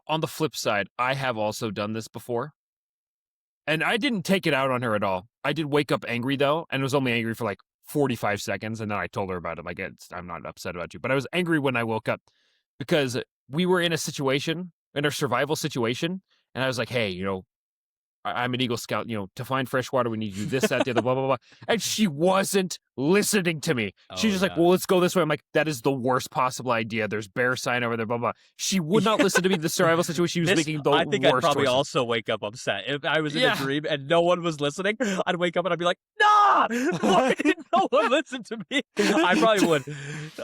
On the flip side, I have also done this before, and I didn't take it out on her at all. I did wake up angry though, and was only angry for like 45 seconds, and then I told her about it. Like, I'm not upset about you, but I was angry when I woke up because we were in a situation, in a survival situation, and I was like, "Hey, I'm an Eagle Scout, to find fresh water, we need to do this, that, the other, blah, blah, blah." And she wasn't listening to me. Oh She's just like, yeah. "Well, let's go this way." I'm like, "That is the worst possible idea. There's bear sign over there, blah, blah." She would not listen to me in the survival situation. She was making the I think I'd worst probably choices. also wake up upset. If I was in a Yeah. dream and no one was listening, I'd wake up and I'd be like, nah, why didn't no one listen to me? I probably would.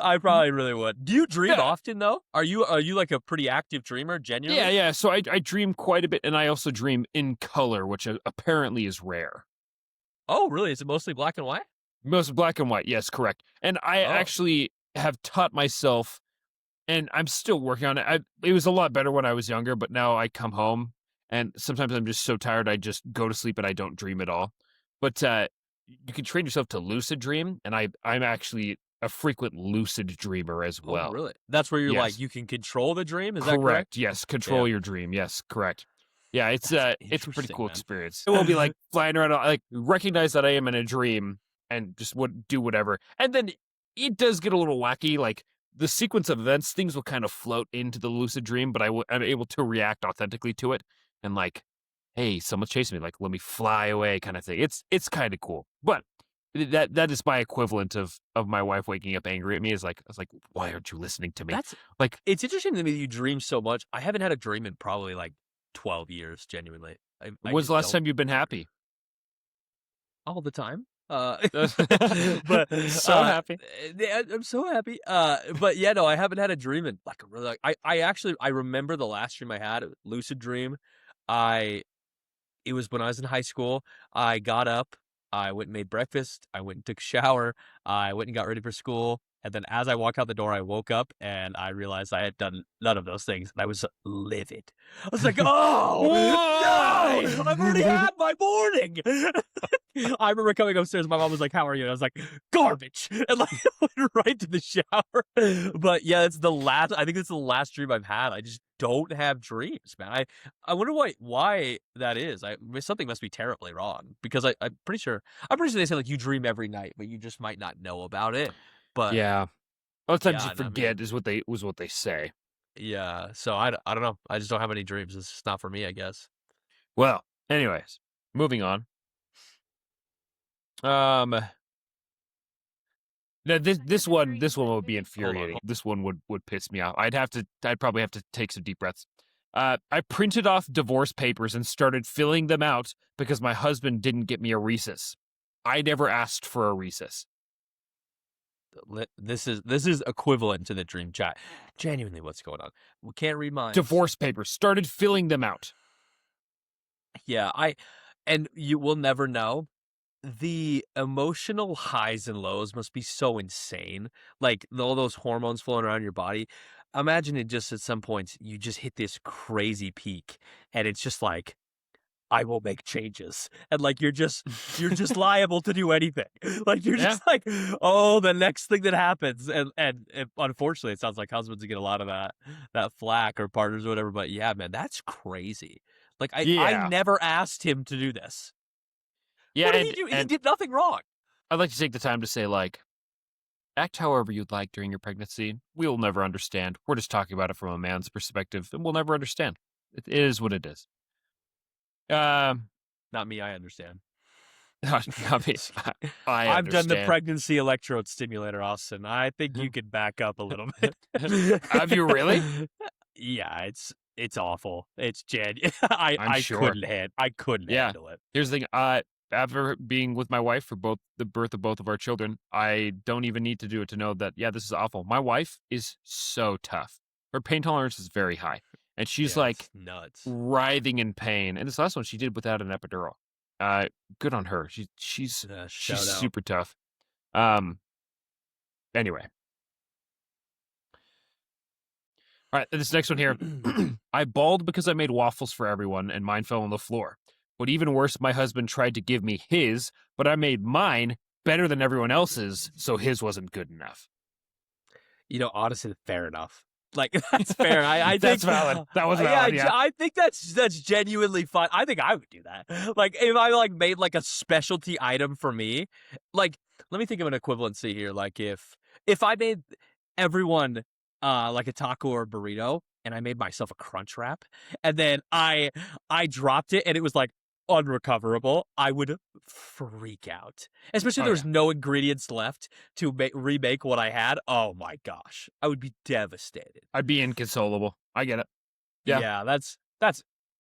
I probably really would. Do you dream Yeah. often though? Are you like a pretty active dreamer, genuinely? Yeah, yeah. So I dream quite a bit, and I also dream in color, which apparently is rare. Oh, really? Is it mostly black and white? Most black and white, yes, correct. And I Oh. actually have taught myself, and I'm still working on it. It was a lot better when I was younger, but now I come home, and sometimes I'm just so tired I just go to sleep and I don't dream at all. But you can train yourself to lucid dream, and I'm actually a frequent lucid dreamer as Oh, well. really? That's where you're Yes. like, you can control the dream? Is that correct? Yes, control Yeah. your dream. Yes, correct. Yeah, it's That's it's a pretty interesting, cool man. experience. It will be like flying around, like recognize that I am in a dream and just would do whatever. And then it does get a little wacky. Like the sequence of events, things will kind of float into the lucid dream, but I'm able to react authentically to it and like, hey, someone's chasing me. Like, let me fly away, kind of thing. It's kind of cool, but that is my equivalent of my wife waking up angry at me. Is like, I was like, why aren't you listening to me? That's Like, It's interesting to me that you dream so much. I haven't had a dream in probably like 12 years, genuinely. I when's just the last don't time you've been happy? all the time. Uh, but, So happy. yeah, I'm so happy. But yeah, no, I haven't had a dream in like a really like I actually I remember the last dream I had, a lucid dream. I It was when I was in high school. I got up, I went and made breakfast, I went and took a shower, I went and got ready for school, and then as I walked out the door, I woke up and I realized I had done none of those things, and I was livid. I was like, "Oh, Why? no! I've already had my morning!" I remember coming upstairs, my mom was like, "How are you?" And I was like, "Garbage!" And, like, went right to the shower. But, yeah, I think it's the last dream I've had. I just don't have dreams, man. I wonder why that is. Something must be terribly wrong because I'm pretty sure they say, like, you dream every night, but you just might not know about it. But, Yeah. A lot of times yeah, you and I mean forget is what they say. yeah, so I don't know. I just don't have any dreams. It's just not for me, I guess. Well, anyways, moving on. Um, now this one would be Hold on, infuriating. This one would piss me off. I'd probably have to take some deep breaths. I printed off divorce papers and started filling them out because my husband didn't get me a Reese's. I never asked for a Reese's. this is equivalent to the dream chat. Genuinely, what's going on? We can't read minds. Divorce papers, started filling them out. Yeah, and you will never know. The emotional highs and lows must be so insane. Like all those hormones flowing around your body. Imagine it just at some points you just hit this crazy peak and it's just like I will make changes. And like you're just liable to do anything. Like you're Yeah, just like, oh, the next thing that happens. And unfortunately it sounds like husbands get a lot of that flack or partners or whatever. But yeah, man, that's crazy. Like I yeah, never asked him to do this. yeah, What did he do? He and did nothing wrong. I'd like to take the time to say like, act however you'd like during your pregnancy. We'll never understand. We're just talking about it from a man's perspective, and we'll never understand. It is what it is. Um, Not me, I understand. not me. I I've done the understand. pregnancy electrode stimulator, Austin. I think you could back up a little bit. Have you really? Yeah, it's awful. It's I'm sure. I couldn't Yeah. handle it. Here's the thing. After being with my wife for both the birth of both of our children, I don't even need to do it to know that, yeah, this is awful. My wife is so tough. Her pain tolerance is very high. And she's Yeah, like it's nuts. writhing in pain. And this last one she did without an epidural. Good on her. She's Shout out. super tough. Um, anyway. All right, this next one here. I bawled because I made waffles for everyone and mine fell on the floor. But even worse, my husband tried to give me his, but I made mine better than everyone else's, so his wasn't good enough. Honestly, fair enough. Like that's fair. I That's think, valid. That was yeah, valid, yeah. I think that's genuinely fun. I think I would do that. Like if I like made like a specialty item for me, like let me think of an equivalency here. Like if I made everyone like a taco or a burrito, and I made myself a crunch wrap, and then I dropped it, and it was like unrecoverable, I would freak out. Especially if Oh, there yeah. was no ingredients left to remake what I had. Oh my gosh, I would be devastated. I'd be inconsolable. I get it. Yeah. Yeah, that's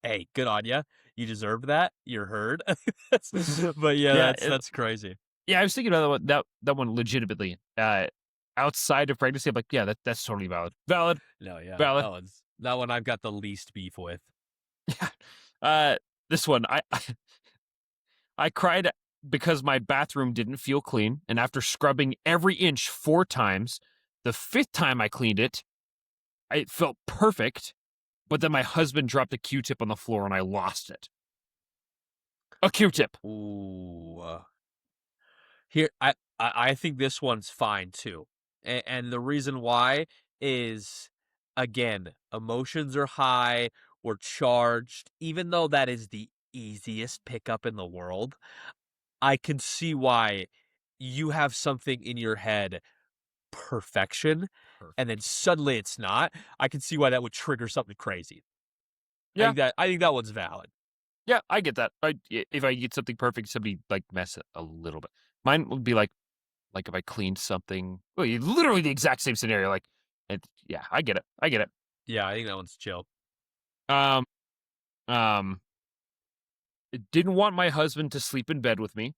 hey, good on you. You deserve that. You're heard. But yeah, Yeah. that's crazy. Yeah, I was thinking about that one legitimately. Outside of pregnancy, I'm like, yeah, that's totally valid. Valid. No, yeah, Valid. that one I've got the least beef with. Yeah. This one, I cried because my bathroom didn't feel clean, and after scrubbing every inch 4 times, the 5th time I cleaned it, it felt perfect, but then my husband dropped a Q-tip on the floor and I lost it. A Q-tip. Ooh. Here, I think this one's fine too, and the reason why is, again, emotions are high. We're charged, even though that is the easiest pickup in the world. I can see why you have something in your head, perfection, and then Perfect. suddenly it's not. I can see why that would trigger something crazy. Yeah. I think that one's valid. Yeah, I get that. If I get something perfect, somebody like mess it a little bit. Mine would be like if I cleaned something, well, literally the exact same scenario. Like, yeah, I get it. I get it. Yeah, I think that one's chill. Um, um, didn't want my husband to sleep in bed with me.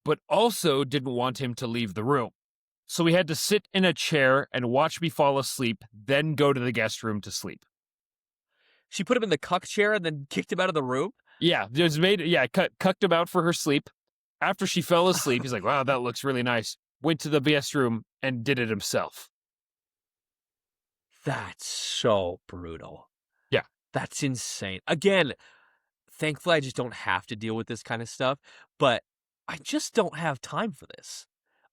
but also didn't want him to leave the room. So we had to sit in a chair and watch me fall asleep, then go to the guest room to sleep. She put him in the cuck chair and then kicked him out of the room? Yeah, just cucked him out for her sleep. After she fell asleep, he's like, wow, that looks really nice. Went to the guest room and did it himself. That's so brutal. Yeah, That's insane. Again, thankfully, I just don't have to deal with this kind of stuff, but I just don't have time for this.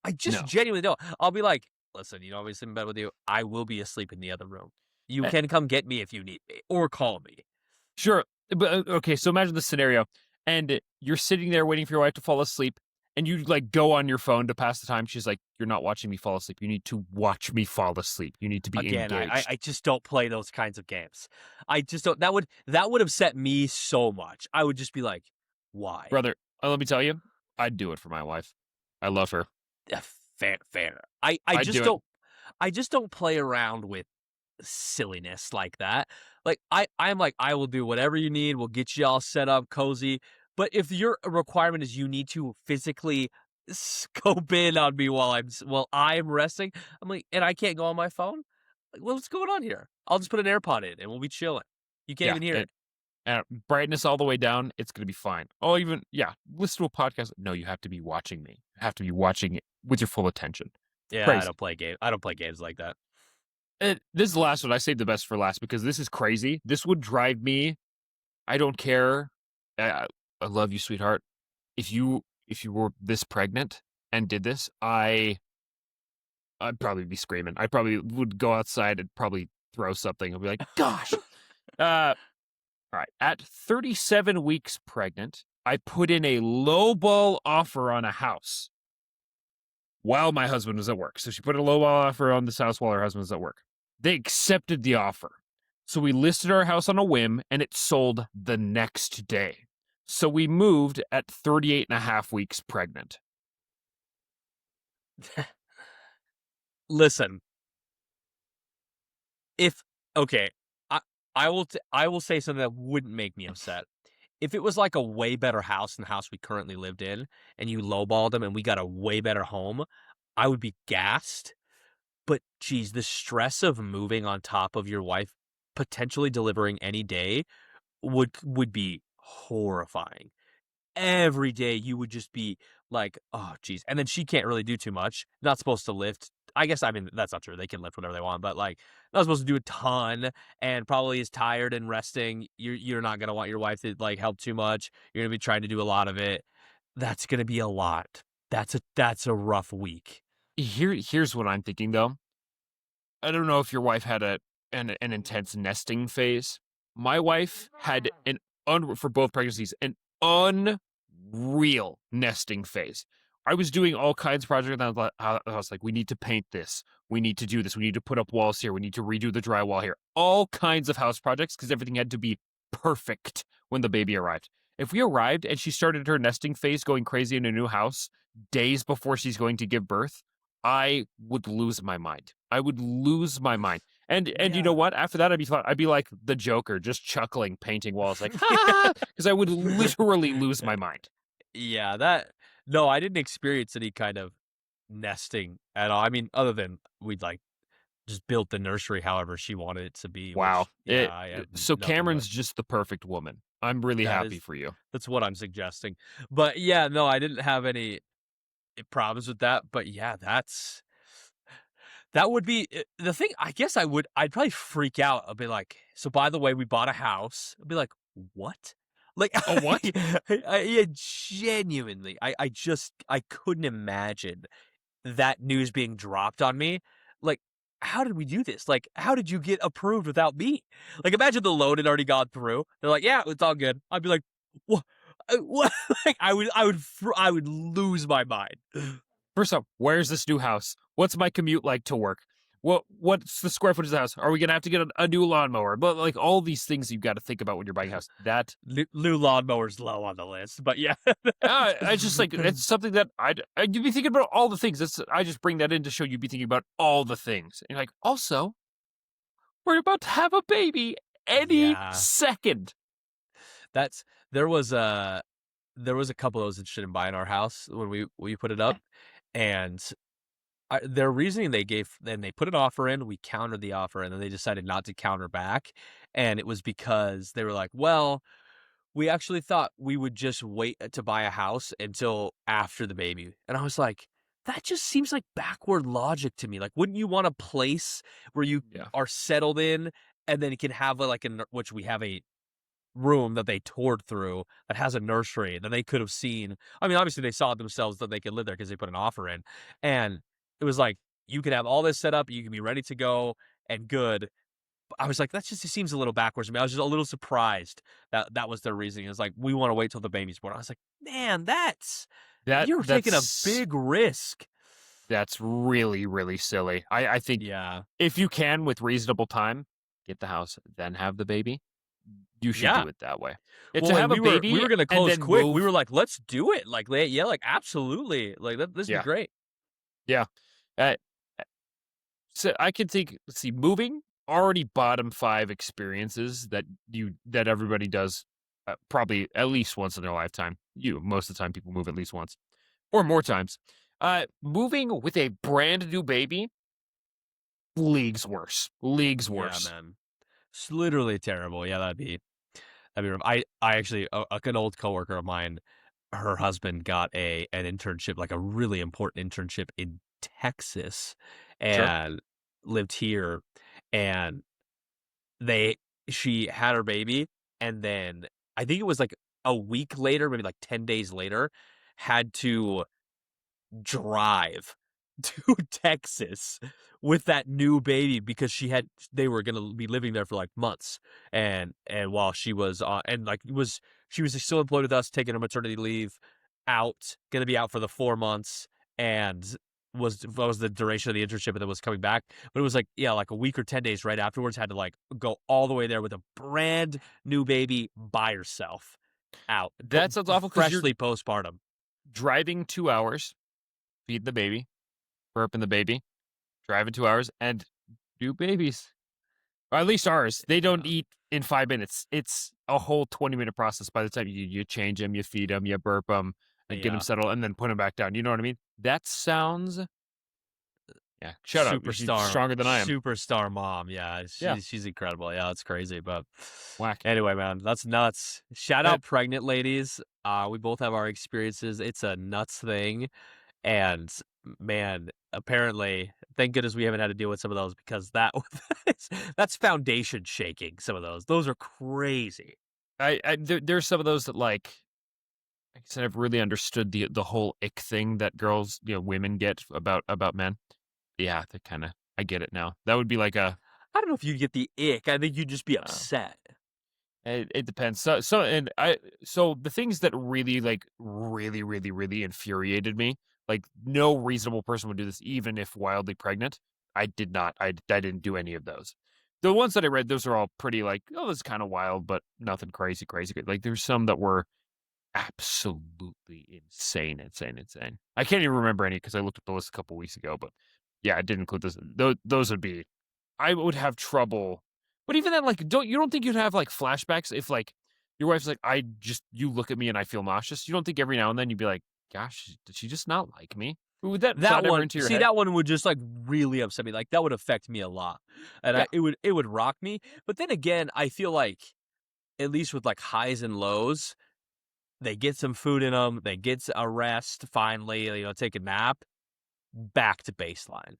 I just no. genuinely don't. I'll be like, "Listen, you know, I'll be sleeping in bed with you. I will be asleep in the other room. You Eh, can come get me if you need me or call me." Sure. But okay, so imagine the scenario and you're sitting there waiting for your wife to fall asleep and you like go on your phone to pass the time. She's like, you're not watching me fall asleep. You need to watch me fall asleep. You need to be Again, I engaged. just don't play those kinds of games. I just don't that would upset me so much. I would just be like, "Why?" Brother, let me tell you, I'd do it for my wife. I love her. Yeah, fair. I I'd just do it. don't play around with silliness like that. Like I'm like, I will do whatever you need. We'll get you all set up, cozy. But if your requirement is you need to physically scope in on me while I'm resting, I'm like, and I can't go on my phone. Like, what's going on here? I'll just put an AirPod in and we'll be chilling. You can't Yeah. even hear it. Brightness all the way down. It's going to be fine. Oh, even, yeah, listen to a podcast. No, you have to be watching me. You have to be watching it with your full attention. Yeah, I Crazy. don't play game. I don't play games like that. And this is the last one. I saved the best for last because this is crazy. This would drive me. I don't care. I love you, sweetheart. If you were this pregnant and did this, I'd probably be screaming. I probably would go outside and probably throw something. I'd be like, gosh. Uh, all right. At 37 weeks pregnant, I put in a lowball offer on a house while my husband was at work. So she put a lowball offer on this house while her husband was at work. They accepted the offer. So we listed our house on a whim and it sold the next day. So we moved at 38 and a half weeks pregnant. Listen, if okay, I I will say something that wouldn't make me upset. If it was like a way better house than the house we currently lived in, and you lowballed them and we got a way better home, I would be gassed. But geez, the stress of moving on top of your wife potentially delivering any day would be horrifying. Every day you would just be like, "Oh, geez." And then she can't really do too much. Not supposed to lift. I guess, I mean, that's not true. They can lift whatever they want, but, like, not supposed to do a ton and probably is tired and resting. You're not gonna want your wife to, like, help too much. You're gonna be trying to do a lot of it. That's gonna be a lot. That's a rough week. Here's what I'm thinking though. I don't know if your wife had an intense nesting phase. My wife had for both pregnancies an unreal nesting phase. I was doing all kinds of projects, and I was like, we need to paint this, we need to do this, we need to put up walls here, we need to redo the drywall here, all kinds of house projects because everything had to be perfect when the baby arrived. If we arrived and she started her nesting phase going crazy in a new house days before she's going to give birth, I would lose my mind. I would lose my mind. And you know Yeah. what? After that, I'd be like the Joker, just chuckling, painting walls, like ha, because I would literally lose my mind. Yeah, that no, I didn't experience any kind of nesting at all. I mean, other than we'd, like, just built the nursery however she wanted it to be, Wow. which, yeah, I have So nothing but Cameron's just the perfect woman. I'm really that happy is for you. that's what I'm suggesting. But, yeah, no, I didn't have any problems with that, but, yeah, that would be the thing. I guess I'd probably freak out. I'd be like, "So, by the way, we bought a house." I'd be like, "What?" Like, Oh, what? yeah, genuinely, I couldn't imagine that news being dropped on me. Like, how did we do this? Like, how did you get approved without me? Like, imagine the loan had already gone through. They're like, "Yeah, it's all good." I'd be like, "What? What?" Like, I would lose my mind. First off, where's this new house? What's my commute like to work? What's the square footage of the house? Are we gonna have to get a new lawnmower? But like all these things you've got to think about when you're buying a house. That New lawnmower's low on the list, but yeah. I just like it's something that you'd be thinking about all the things. I just bring that in to show you'd be thinking about all the things. And you're like, also, we're about to have a baby any Yeah. second. That's there was a there was a couple that was interested in buying our house when we put it up, and their reasoning they gave then they put an offer in, we countered the offer, and then they decided not to counter back, and it was because they were like, "Well, we actually thought we would just wait to buy a house until after the baby." And I was like, "That just seems like backward logic to me. Like, wouldn't you want a place where you Yeah. are settled in and then you can have like which we have a room that they toured through that has a nursery that they could have seen. I mean, obviously they saw it themselves that they could live there because they put an offer in. And it was like, you could have all this set up, you can be ready to go and good. I was like, that just it seems a little backwards to me. I was just a little surprised that that was their reasoning. It was like, we want to wait till the baby's born. I was like, man, That you're taking a that's big risk. that's really, really silly. I think Yeah. if you can, with reasonable time, get the house, then have the baby, you should Yeah. do it that way. To Well, and have a we baby were gonna and close then quick. We move. were like, let's do it. Like, yeah, like absolutely. Like this would be Yeah, great. yeah. Uh, so I can think, let's see, moving, already bottom 5 experiences that everybody does, probably at least once in their lifetime. Most of the time, people move at least once or more times. Moving with a brand new baby, leagues worse. Leagues Yeah, worse. man. It's literally terrible. Yeah, that'd be rough. I actually like an old coworker of mine, her husband got an internship, like a really important internship in Texas Sure. and lived here. And they she had her baby, and then I think it was like a week later, maybe like 10 days later, had to drive to Texas with that new baby because they were gonna be living there for like months. And while she was and like she was still employed with us, taking a maternity leave, gonna be out for the 4 months, and was the duration of the internship, and then was coming back. But it was like, yeah, like a week or 10 days right afterwards, had to like go all the way there with a brand new baby by herself out, That sounds awful because you're freshly postpartum. driving 2 hours, feed the baby, burping the baby, driving 2 hours, and new babies. Or at least ours. They don't Yeah. eat in 5 minutes. It's a whole 20-minute process by the time you change them, you feed them, you burp them, and get them Yeah. settled, and then put them back down. You know what I mean? That sounds, yeah, shut up. She's stronger than I am. Superstar mom, yeah, Yeah, she's incredible, yeah, it's crazy, but whack. anyway, man, that's nuts. Shout Uh, out pregnant ladies, we both have our experiences, it's a nuts thing, and man, apparently, thank goodness we haven't had to deal with some of those because that's foundation shaking, some of those are crazy. there's some of those that, like I said, I've really understood the whole ick thing that girls, women get about men. Yeah, they kinda I get it now. That would be like a I don't know if you'd get the ick, I think you'd just be uh upset. it depends. So the things that really, like, really, really, really infuriated me, like, no reasonable person would do this even if wildly pregnant. I did not. I didn't do any of those. The ones that I read, those are all pretty like, "Oh, this is kinda wild, but nothing crazy, crazy good." Like, there's some that were absolutely insane, insane, insane. I can't even remember any because I looked at the list a couple weeks ago, but yeah, I did include this. Those would be I would have trouble. But even then, like, don't think you'd have like flashbacks if like your wife's like, you look at me and I feel nauseous. You don't think every now and then you'd be like, gosh, did she just not like me? Would that That thought ever one into your see, head? that one would just, like, really upset me, like, that would affect me a lot, and Yeah, it would rock me, but then again, I feel like, at least with, like, highs and lows, they get some food in them. They get a rest finally, take a nap, back to baseline,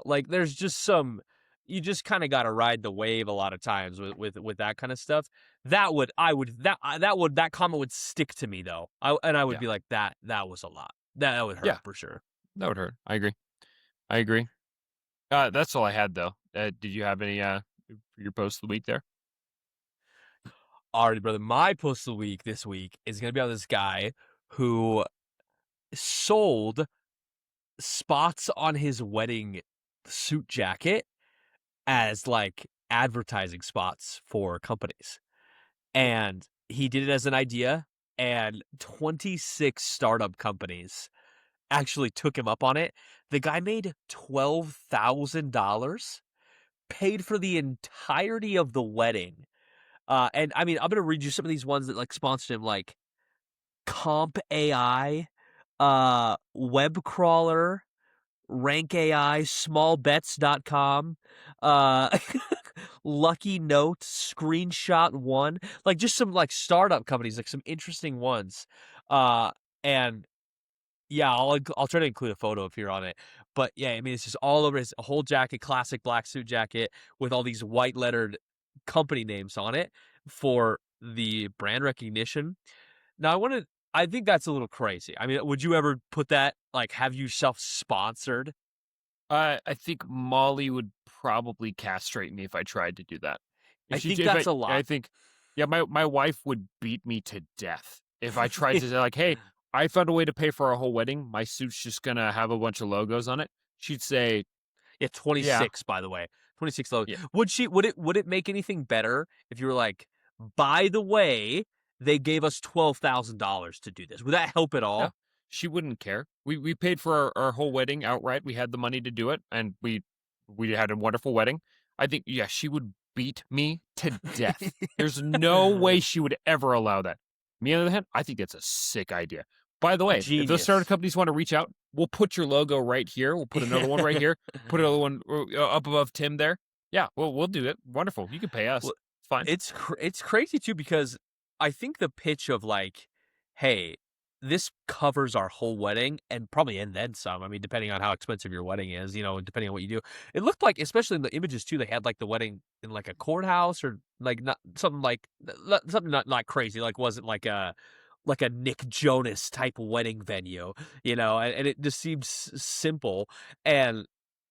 Like, there's just some you just kinda gotta ride the wave a lot of times with that kinda stuff. That would I would that comment would stick to me, though, I would yeah, be like, "That was a lot." That would hurt yeah. for sure. That would hurt. I agree. I agree. That's all I had though. Did you have any for your post of the week there? Alrighty, brother. My post of the week this week is gonna be on this guy who sold spots on his wedding suit jacket as like advertising spots for companies. And he did it as an idea, and 26 startup companies actually took him up on it. The guy made $12,000, paid for the entirety of the wedding. And I mean, I'm gonna read you some of these ones that like sponsored him, like Comp AI, Web Crawler, Rank AI, smallbets.com, uh, Lucky Note, Screenshot One, like just some like startup companies, like some interesting ones. And yeah, I'll try to include a photo if you're on it. But yeah, I mean, it's just all over his whole jacket, classic black suit jacket with all these white lettered company names on it for the brand recognition. Now, I think that's a little crazy. I mean, would you ever put that, like, have you self-sponsored? I think Molly would probably castrate me if I tried to do that. I think that's a I lot. think, yeah, my wife would beat me to death if I tried to say like, "Hey, I found a way to pay for our whole wedding. My suit's just gonna have a bunch of logos on it." She'd say, Yeah, "Yeah, 26, by the way. 26 low. yeah, Would it make anything better if you were like, by the way, they gave us $12,000 to do this? Would that help at no." all? She wouldn't care. We paid for our whole wedding outright. We had the money to do it, and we had a wonderful wedding. I think, yeah, she would beat me to death. There's no way she would ever allow that. Me, on the other hand, I think that's a sick idea. By the way, if those startup Genius. companies want to reach out, we'll put your logo right here. We'll put another one right here. Put another one up above Tim there. Yeah, we'll do it. Wonderful. You can pay us. Well, It's fine. it's crazy too because I think the pitch of like, hey, this covers our whole wedding and then some. I mean, depending on how expensive your wedding is, and depending on what you do. It looked like, especially in the images too, they had like the wedding in like a courthouse or like not something like something not crazy, like wasn't like a Nick Jonas type wedding venue, and it just seems simple and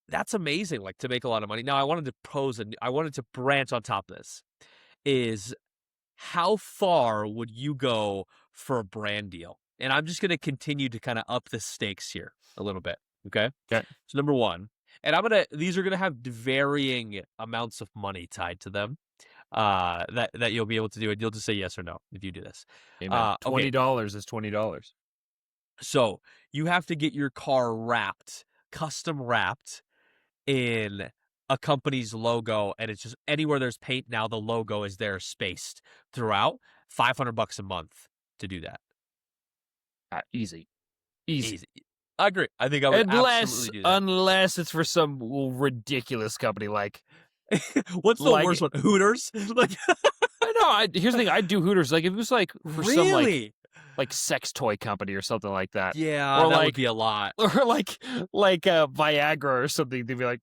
that's amazing, like to make a lot of money. Now I wanted to branch on top of this is how far would you go for a brand deal? And I'm just going to continue to kind of up the stakes here a little bit. Okay. Okay. So, number one, and these are going to have varying amounts of money tied to them that you'll be able to do it. You'll just say yes or no if you do this. Hey man, Okay. $20 is $20. So, you have to get your car custom wrapped in a company's logo, and it's just anywhere there's paint now, the logo is there spaced throughout. $500 a month to do that. Easy, easy. Easy. I agree. I think I would Unless absolutely do that. unless it's for some ridiculous company What's the like worst one? Hooters? Like, I know. Here's the thing. I'd do Hooters. Like if it was like for some really? like sex toy company or something like that, Yeah, or that would like be a lot. or like Viagra or something. They'd be like,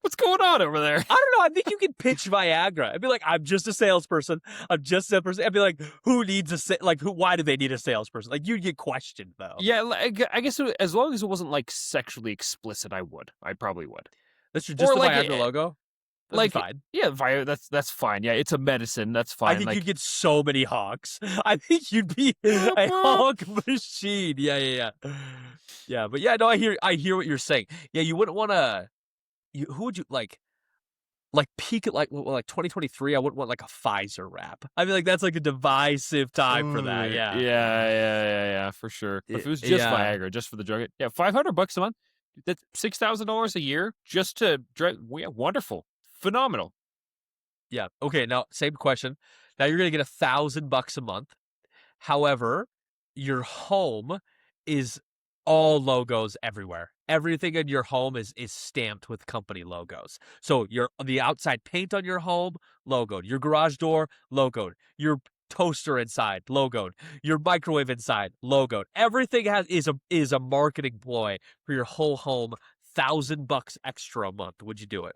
"What's going on over there?" I don't know. I think you could pitch Viagra. I'd be like, I'm just a salesperson. I'm just a salesperson. I'd be like, who needs why do they need a salesperson? Like, you'd get questioned, though. Yeah, I guess as long as it wasn't like sexually explicit, I would. I probably would. That's just Or the Viagra logo. That'd be fine. yeah, that's fine. Yeah, it's a medicine. That's I fine. think you'd Like get so many honks. I think you'd be a honk machine. Yeah, yeah, yeah. Yeah, but yeah, no, I hear what you're saying. Yeah, you wouldn't wanna who would you like peak at like 2023, I wouldn't want like a Pfizer wrap. I feel like that's like a divisive time for ooh, that. yeah, Yeah. yeah, for sure. But if it was just Yeah. Viagra, just for the drug, yeah, $500 a month. That's $6,000 a year just to drug. Yeah, wonderful, phenomenal. Yeah. Okay, now same question. Now you're gonna get $1,000 a month. However, your home is all logos everywhere. Everything in your home is stamped with company logos. So the outside paint on your home, logoed. Your garage door, logoed. Your toaster inside, logoed. Your microwave inside, logoed. Everything is a marketing ploy for your whole home. $1,000 extra a month. Would you do it?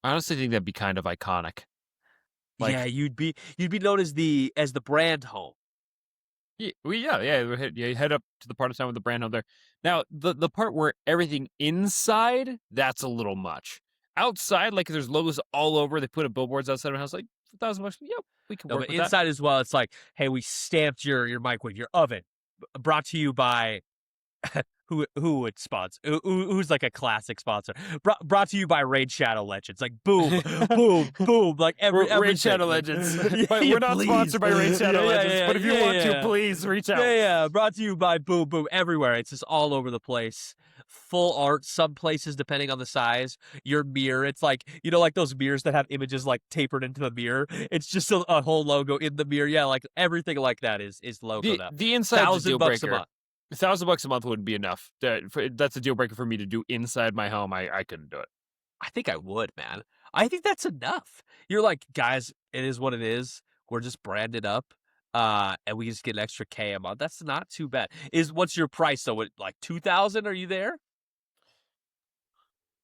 I honestly think that'd be kind of iconic. Yeah, Like, you'd be known as the brand home. yeah. You head up to the part of town with the brand home there. Now, the part where everything inside, that's a little much. Outside, like there's logos all over. They put up billboards outside of my house, like $1,000. Yep, we can No, work but with that. inside as well, it's like, hey, we stamped your microwave, your oven, brought to you by who would sponsor? Who's like a classic sponsor? Brought to you by Raid Shadow Legends. Like boom, boom, boom. Like Raid everything. Shadow Legends. Yeah, But yeah, we're not please. sponsored by Raid Yeah, Shadow yeah, Legends. yeah, But if you yeah, want to, yeah. please reach Yeah, out. yeah. Brought to you by Boom Boom everywhere. It's just all over the place. Full art, some places depending on the size. Your mirror, it's like like those mirrors that have images like tapered into the mirror. It's just a whole logo in the mirror. Yeah, like everything like that is logoed up. The inside's a deal $1,000 a breaker. month. $1,000 a month wouldn't be enough. That's a deal breaker for me to do inside my home. I couldn't do it. I think I would, man. I think that's enough. You're like, guys, it is what it is. We're just branded up. And we just get an extra K a month. That's not too bad. What's your price though? What, like 2,000? Are you there?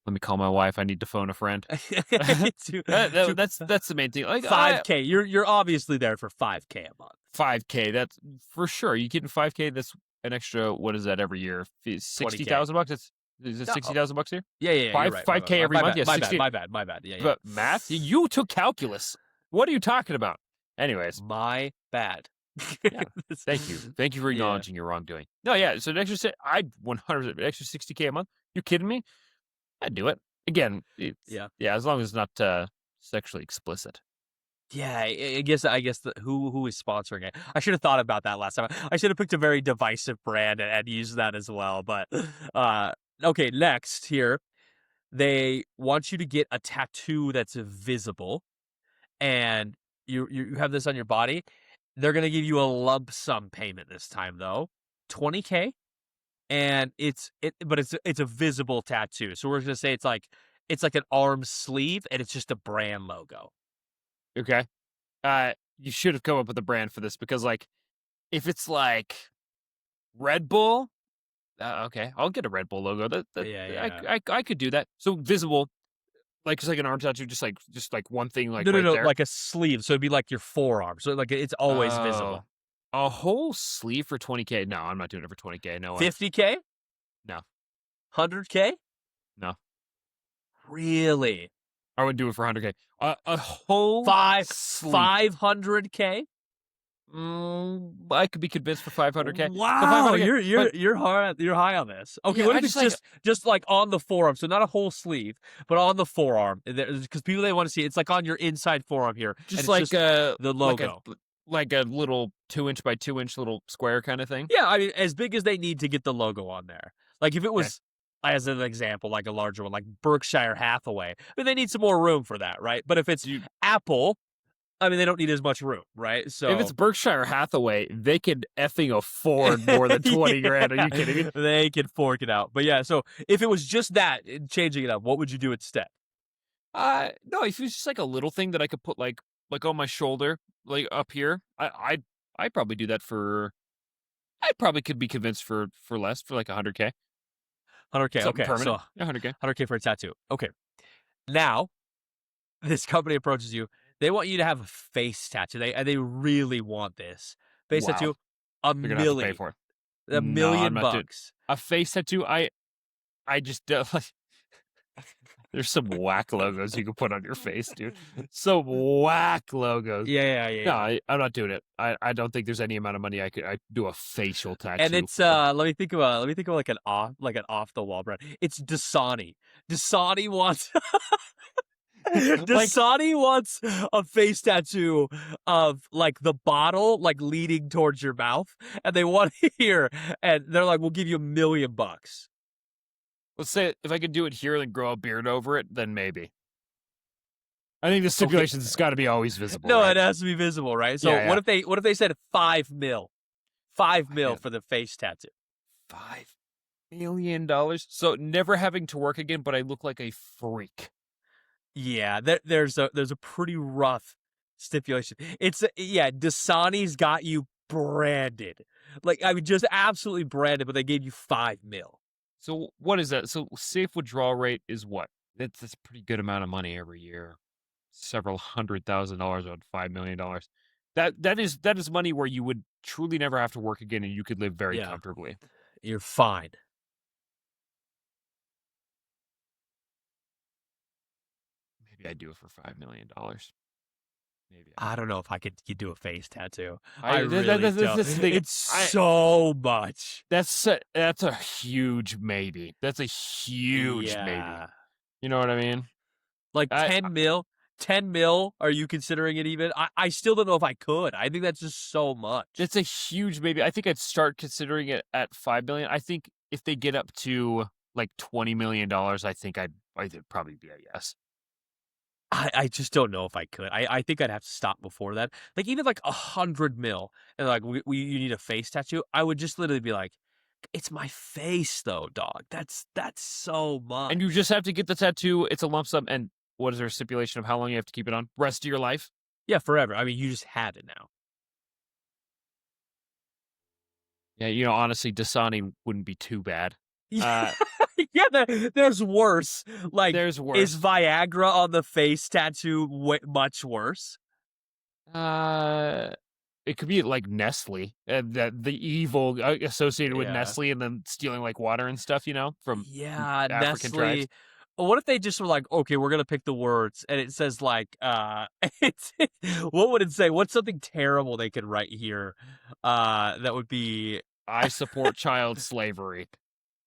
Let me call my wife. I need to phone a friend. Two, two, That's the main thing. Like I 5K. You're obviously there for 5K a month. 5K. That's for sure. You getting 5K. That's an extra. What is that every year? 20K. $60,000. Is it No. $60,000 here? Yeah, yeah, yeah. You're right. 5K every My month. bad. Yeah, My 60. bad. My bad. My bad. Yeah, yeah. But math. You took calculus. What are you talking about? Anyways, My bad. yeah. Thank you. Thank you for Yeah. acknowledging your wrongdoing. No, yeah. So an extra, I'd 100 extra 60K a month. You kidding me? I'd do it again. Yeah. Yeah, as long as it's not sexually explicit. Yeah, I guess who is sponsoring it. I should have thought about that last time. I should have picked a very divisive brand and used that as well. But okay, next here, they want you to get a tattoo that's visible, and you have this on your body. They're gonna give you a lump sum payment this time though, 20K, and but it's a visible tattoo. So we're gonna say it's like an arm sleeve, and it's just a brand logo. Okay. You should have come up with a brand for this because, like, if it's like Red Bull, okay, I'll get a Red Bull logo. That Yeah, yeah. I could do that. So visible, like just like an arm tattoo, just like one thing, like No, no, right no, there. like a sleeve, so it'd be like your forearm, so, like, it's always Oh, visible. a whole sleeve for 20K. No, I'm not doing it for 20K. No way. 50K? No, 100K? no, Really? I wouldn't do it for 100K. A whole Five sleeve. 500K? I could be convinced for 500K. So Wow, 500K, but you're high on this. Okay, yeah, what I if it's just like just, like, on the forearm, so not a whole sleeve, but on the forearm, because people, they wanna see it's, like, on your inside forearm here, and just it's just the like a logo. like a little 2 inch by 2 inch little square kind of thing. Yeah, I mean, as big as they need to get the logo on there. Like, if it Okay. was, as an example, like a larger one, like Berkshire Hathaway, I mean, they need some more room for that, right? But if it's Do you, Apple, I mean, they don't need as much room, right? if it's So Berkshire Hathaway, they could effing afford more than 20 grand. Are you kidding me? they can fork it out. But yeah, so if it was just that, changing it up, what would you do instead? No, if it's just like a little thing that I could put like on my shoulder, like up here, I'd probably do that for. I probably could be convinced for less, for like 100K, 100K. something Okay, so permanent. Yeah, 100K. 100K for a tattoo. Okay, now this company approaches you. They want you to have a face tattoo. They really want this face Wow, tattoo. A they're gonna have to pay million, for it. a No, I'm million not doing bucks. a face tattoo. I just like. There's some whack logos you can put on your face, dude. Some whack logos. Yeah, yeah, yeah, No, yeah. I'm not doing it. I don't think there's any amount of money I do a facial And tattoo it's for. let me think of like an off the wall brand. It's Dasani. Dasani wants Like, Dasani wants a face tattoo of like the bottle like leading towards your mouth, and they want it here, and they're like, "We'll give you $1 million." let's say if I could do it here and grow a beard over it, then maybe. I think the Okay, stipulations it's got to be always visible, no, right? it has to be visible, right? So Yeah, yeah. what if they said 5 mil, five I mil mean, for the face tattoo? $5 million. So never having to work again, but I look like a freak. Yeah, there's a pretty rough stipulation. Yeah, Dasani's got you branded. Like, I mean, just absolutely branded, but they gave you 5 mil. So what is that? So safe withdrawal rate is what? That's a pretty good amount of money every year. Several $100,000 on $5 million. That is money where you would truly never have to work again and you could live very Yeah, comfortably. you're fine. Maybe I'd do it for $5 million. Maybe I I could. don't know if I could do a face tattoo. I I really don't. that's the thing. It's I so much. that's a huge maybe. That's a huge maybe. Yeah. You know what I mean? Like I 10 mil, 10 mil. Are you considering it even? I still don't know if I could. I think that's just so much. It's a huge maybe. I think I'd start considering it at 5 million. I think if they get up to like $20 million, I'd probably be a yes. I just don't know if I could. I think I'd have to stop before that. Like even like 100 mil, and like you need a face tattoo. I would just literally be like, it's my face though, dog. That's so And you much. just have to get the tattoo. It's a lump sum. And what is there a stipulation of how long you have to keep it on? Rest of your life? Yeah, forever. I mean, you just have it now. Yeah, honestly, Dasani wouldn't be too bad. Uh, Yeah, there's worse. Like, there's is worse. Viagra on the face tattoo much worse? Uh, it could be like Nestle, that the evil associated with Yeah. Nestle, and then stealing like water and stuff, from Yeah, African tribes. Nestle. What if they just were like, okay, we're gonna pick the words, and it says like, it's what would it say? What's something terrible they could write here? That would be I support child slavery.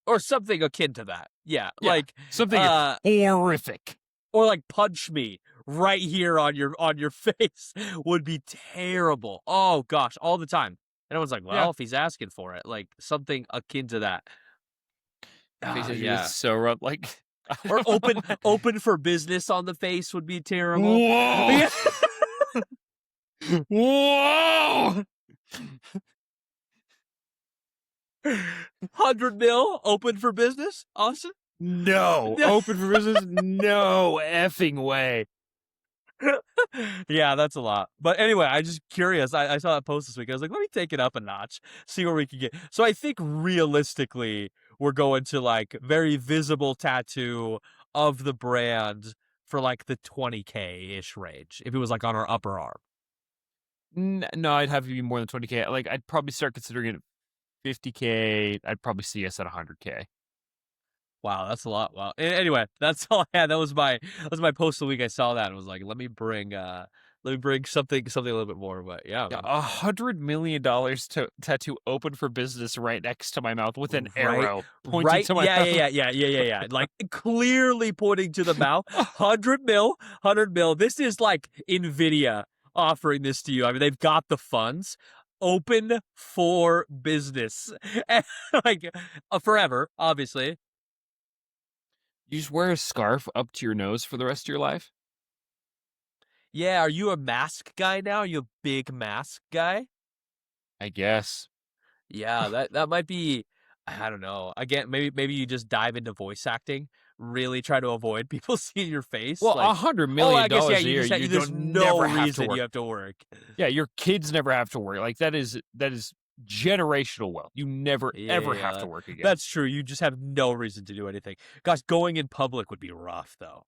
or something akin to that. Yeah, Yeah, like, something horrific. or like punch me right here on your face would be terrible. Oh gosh, all the time. And everyone's like, Yeah, well, if he's asking for it, like something akin to that. face Ah, tattoo is yeah. so rough. Like, I Or don't know. open for business on the face would be terrible. Whoa, Yeah. whoa! 100 mil open for business, Austin. No, open for business? No effing way. Yeah, that's a lot. But anyway, I just curious. I saw that post this week. I was like, let me take it up a notch, see where we can get. So I think realistically, we're going to like very visible tattoo of the brand for like the 20K ish range. If it was like on our upper arm. No, I'd have to be more than 20K. Like, I'd probably start considering it 50K. I'd probably see us at 100K. Wow, that's a lot. Wow. Anyway, that's all I had. That was my post of the week. I saw that and was like, let me bring something a little bit more. But yeah, Yeah, man. $100 million to tattoo open for business right next to my mouth with an Right, arrow pointing right. to my Yeah, mouth. yeah, yeah, yeah, yeah, yeah, yeah. Like clearly pointing to the mouth. 100 mil, 100 mil. This is like Nvidia offering this to you. I mean, they've got the funds. Open for business, and, like forever, obviously. You just wear a scarf up to your nose for the rest of your life? Yeah, are you a mask guy now? Are you a big mask guy? I guess. Yeah, that might be. I don't know. Again, maybe you just dive into voice acting. Really try to avoid people seeing your face. Well, Like, $100 oh, million I guess yeah. a You year, just you there's don't no never have to reason work. you have to work. Yeah, your kids never have to worry. Like, that is generational wealth. You never Yeah, ever yeah, have to work again. that's true. You just have no reason to do anything. Gosh, going in public would be rough though.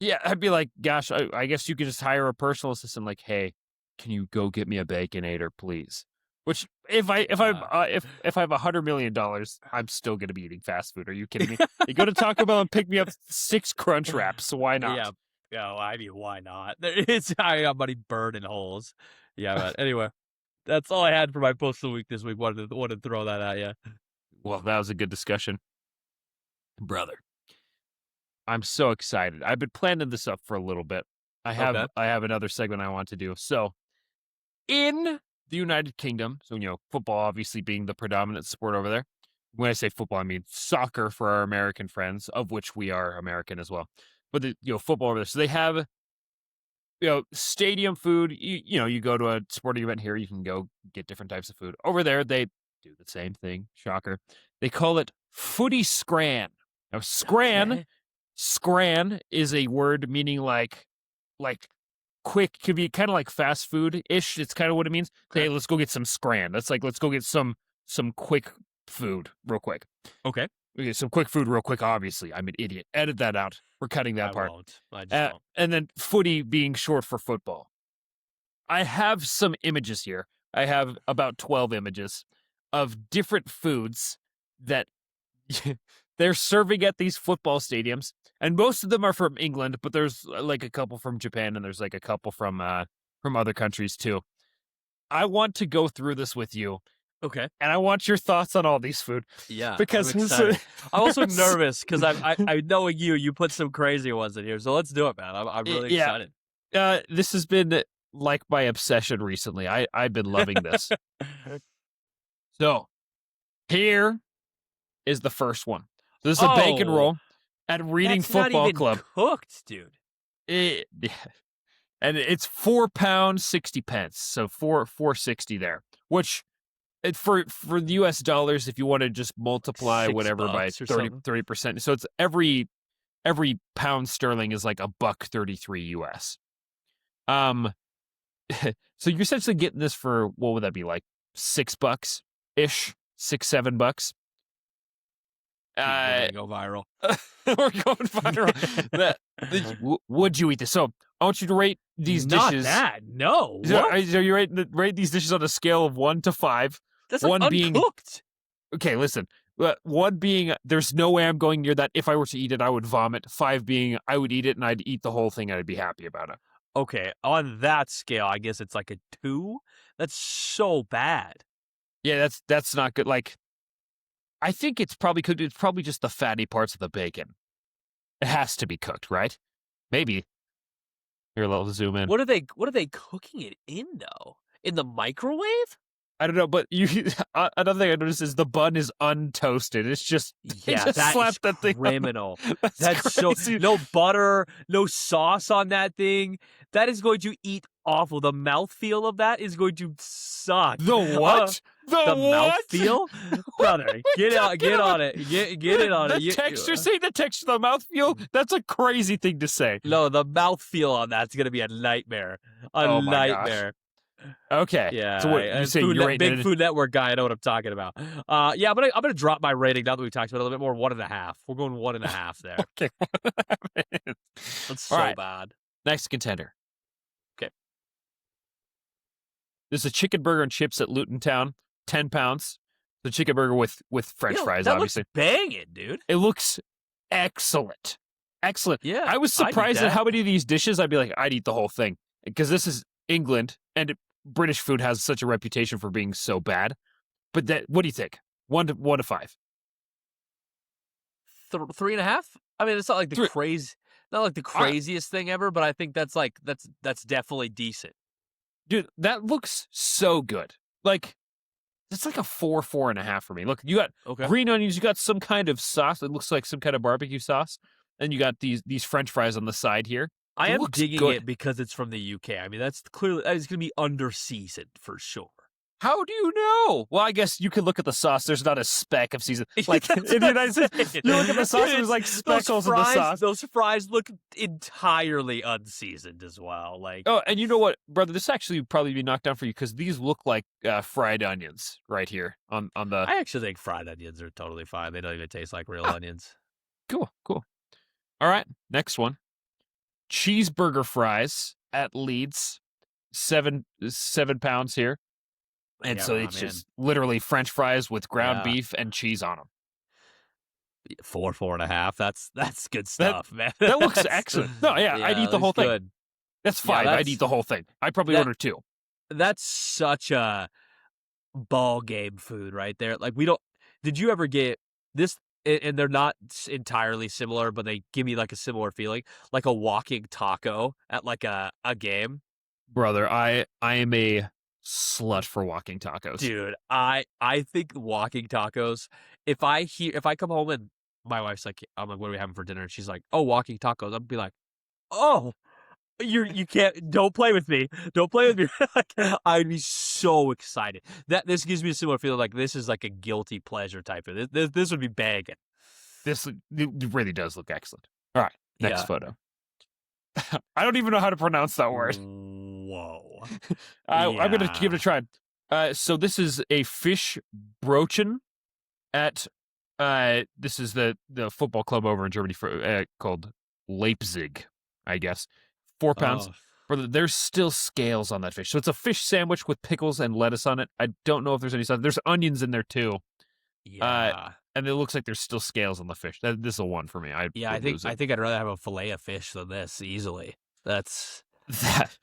Yeah, I'd be like, gosh, I guess you could just hire a personal assistant. Like, hey, can you go get me a Baconator, please? Which, Yeah. if I have $100 million, I'm still gonna be eating fast food. Are you kidding me? You go to Taco Bell and pick me up 6 Crunch Wraps. So why Yeah. not? Yeah, well, I mean, why not? It's I got money burning holes. Yeah, but anyway, that's all I had for my post of the week this week. Wanted to throw that at you. Well, that was a good discussion, brother. I'm so excited. I've been planning this up for a little bit. Okay. I have another segment I want to do. So in the United Kingdom, so football obviously being the predominant sport over there. When I say football, I mean soccer for our American friends, of which we are American as well. But football over there. So they have stadium food. You go to a sporting event here, you can go get different types of food. Over there, they do the same thing. Shocker. They call it footy scran. Now, Okay. scran is a word meaning like quick, could be kind of like fast food ish. It's kind of what it means. Okay. Hey, let's go get some scran. That's like, let's go get some quick food real quick. Okay. Okay, some quick food real quick. Obviously, I'm an idiot. Edit that out. We're cutting that I part. won't. I just won't. And then footy being short for football. I have some images here. I have about 12 images of different foods that they're serving at these football stadiums, and most of them are from England, but there's like a couple from Japan, and there's like a couple from from other countries too. I want to go through this with you, Okay. and I want your thoughts on all these food Yeah, I'm because excited. I'm also nervous because I knowing you put some crazy ones in here. So let's do it, man. I'm really yeah, excited. this has been like my obsession recently. I've been loving this. So here is the first one. This is a bacon Oh, roll at Reading that's not Football even Club. cooked, dude. It, and it's £4 60 pence, so 4.60 there. Which for the US dollars, if you want to just multiply Six whatever by bucks or 30 something. 30%, so it's every pound sterling is like $1.33 US. So you're essentially getting this for what would that be like $6 ish, $6-7. Dude, we're gonna go viral. We're going viral. Would you eat this? So I want you to rate these Not dishes. that. No. So What? you rate these dishes on a scale of 1 to 5. That's like One being uncooked. okay. Listen, one being there's no way I'm going near that. If I were to eat it, I would vomit. 5 being I would eat it and I'd eat the whole thing. And I'd be happy about it. Okay, on that scale, I guess it's like a 2. That's so bad. Yeah, that's not good. Like I think it's probably cooked. It's probably just the fatty parts of the bacon. It has to be cooked, right? Maybe. Here, let's zoom in. What are they cooking it in though? In the microwave? I don't know, but you. Another thing I noticed is the bun is untoasted. It's just they Yeah, just that is slapped that thing. criminal. That's So crazy. no butter, no sauce on that thing. That is going to eat awful. The mouthfeel of that is going to suck. The what? The what? mouthfeel? Brother, get on it. Get it on the it. texture, say the texture, the mouthfeel. That's a crazy thing to say. No, the mouthfeel on that's gonna be a nightmare. A Oh my gosh. nightmare. Okay. Yeah, So what you say? You're rating big it? Food Network guy. I know what I'm talking about. Yeah, I'm gonna drop my rating now that we talked about it a little bit more. 1.5. We're going 1.5 there. Okay. That's so All right. bad. Next contender. Okay. This is a chicken burger and chips at Luton Town, £10. The chicken burger with French fries, that obviously. looks banging, dude. It looks excellent. Excellent. Yeah, I was I'd eat surprised that. at how many of these dishes I'd be like, I'd eat the whole thing. Because this is England, and British food has such a reputation for being so bad. But what do you think? 1 to 5. 3.5. I mean, it's not like the Three. not like the craziest thing ever, but I think that's like that's definitely decent. Dude, that looks so good. Like, it's like a 4.5 for me. Look, you got green onions, you got some kind of sauce. It looks like some kind of barbecue sauce. And you got these French fries on the side here. I am digging good. it because it's from the UK. I mean, that's clearly it's going to be under seasoned for sure. How do you know? Well, I guess you could look at the sauce. There's not a speck of season. Like in the United States, you look at the sauce, there's like speckles of the sauce. Those fries look entirely unseasoned as well. Like, oh, and you know what, brother? This actually would probably be knocked down for you because these look like fried onions right here on the. I actually think fried onions are totally fine. They don't even taste like real onions. Cool. All right, next one. Cheeseburger fries at Leeds, £7 here. And so it's just literally French fries with ground beef and cheese on them. 4.5. That's good stuff, man. That looks excellent. No, yeah, I'd eat the whole thing. Good. That's 5. I'd eat the whole thing. I'd probably order 2. That's such a ball game food right there. Like did you ever get this? And they're not entirely similar, but they give me like a similar feeling, like a walking taco at like a game. Brother, I am a slut for walking tacos. Dude, I think walking tacos, if I come home and my wife's like, I'm like, what are we having for dinner? And she's like, oh, walking tacos. I'd be like, oh, you can't, don't play with me. Don't play with me. Like, I'd be so excited. This gives me a similar feeling, like this is like a guilty pleasure type of this would be banging. This really does look excellent. All right, next photo. I don't even know how to pronounce that word. Whoa. I'm going to give it a try. So this is a fish brochen at this is the football club over in Germany called Leipzig, I guess. £4. Brother, there's still scales on that fish. So it's a fish sandwich with pickles and lettuce on it. I don't know if there's any sauce. There's onions in there too. Yeah. And it looks like there's still scales on the fish. This is a 1 for me. I think I'd rather have a fillet of fish than this easily. That's that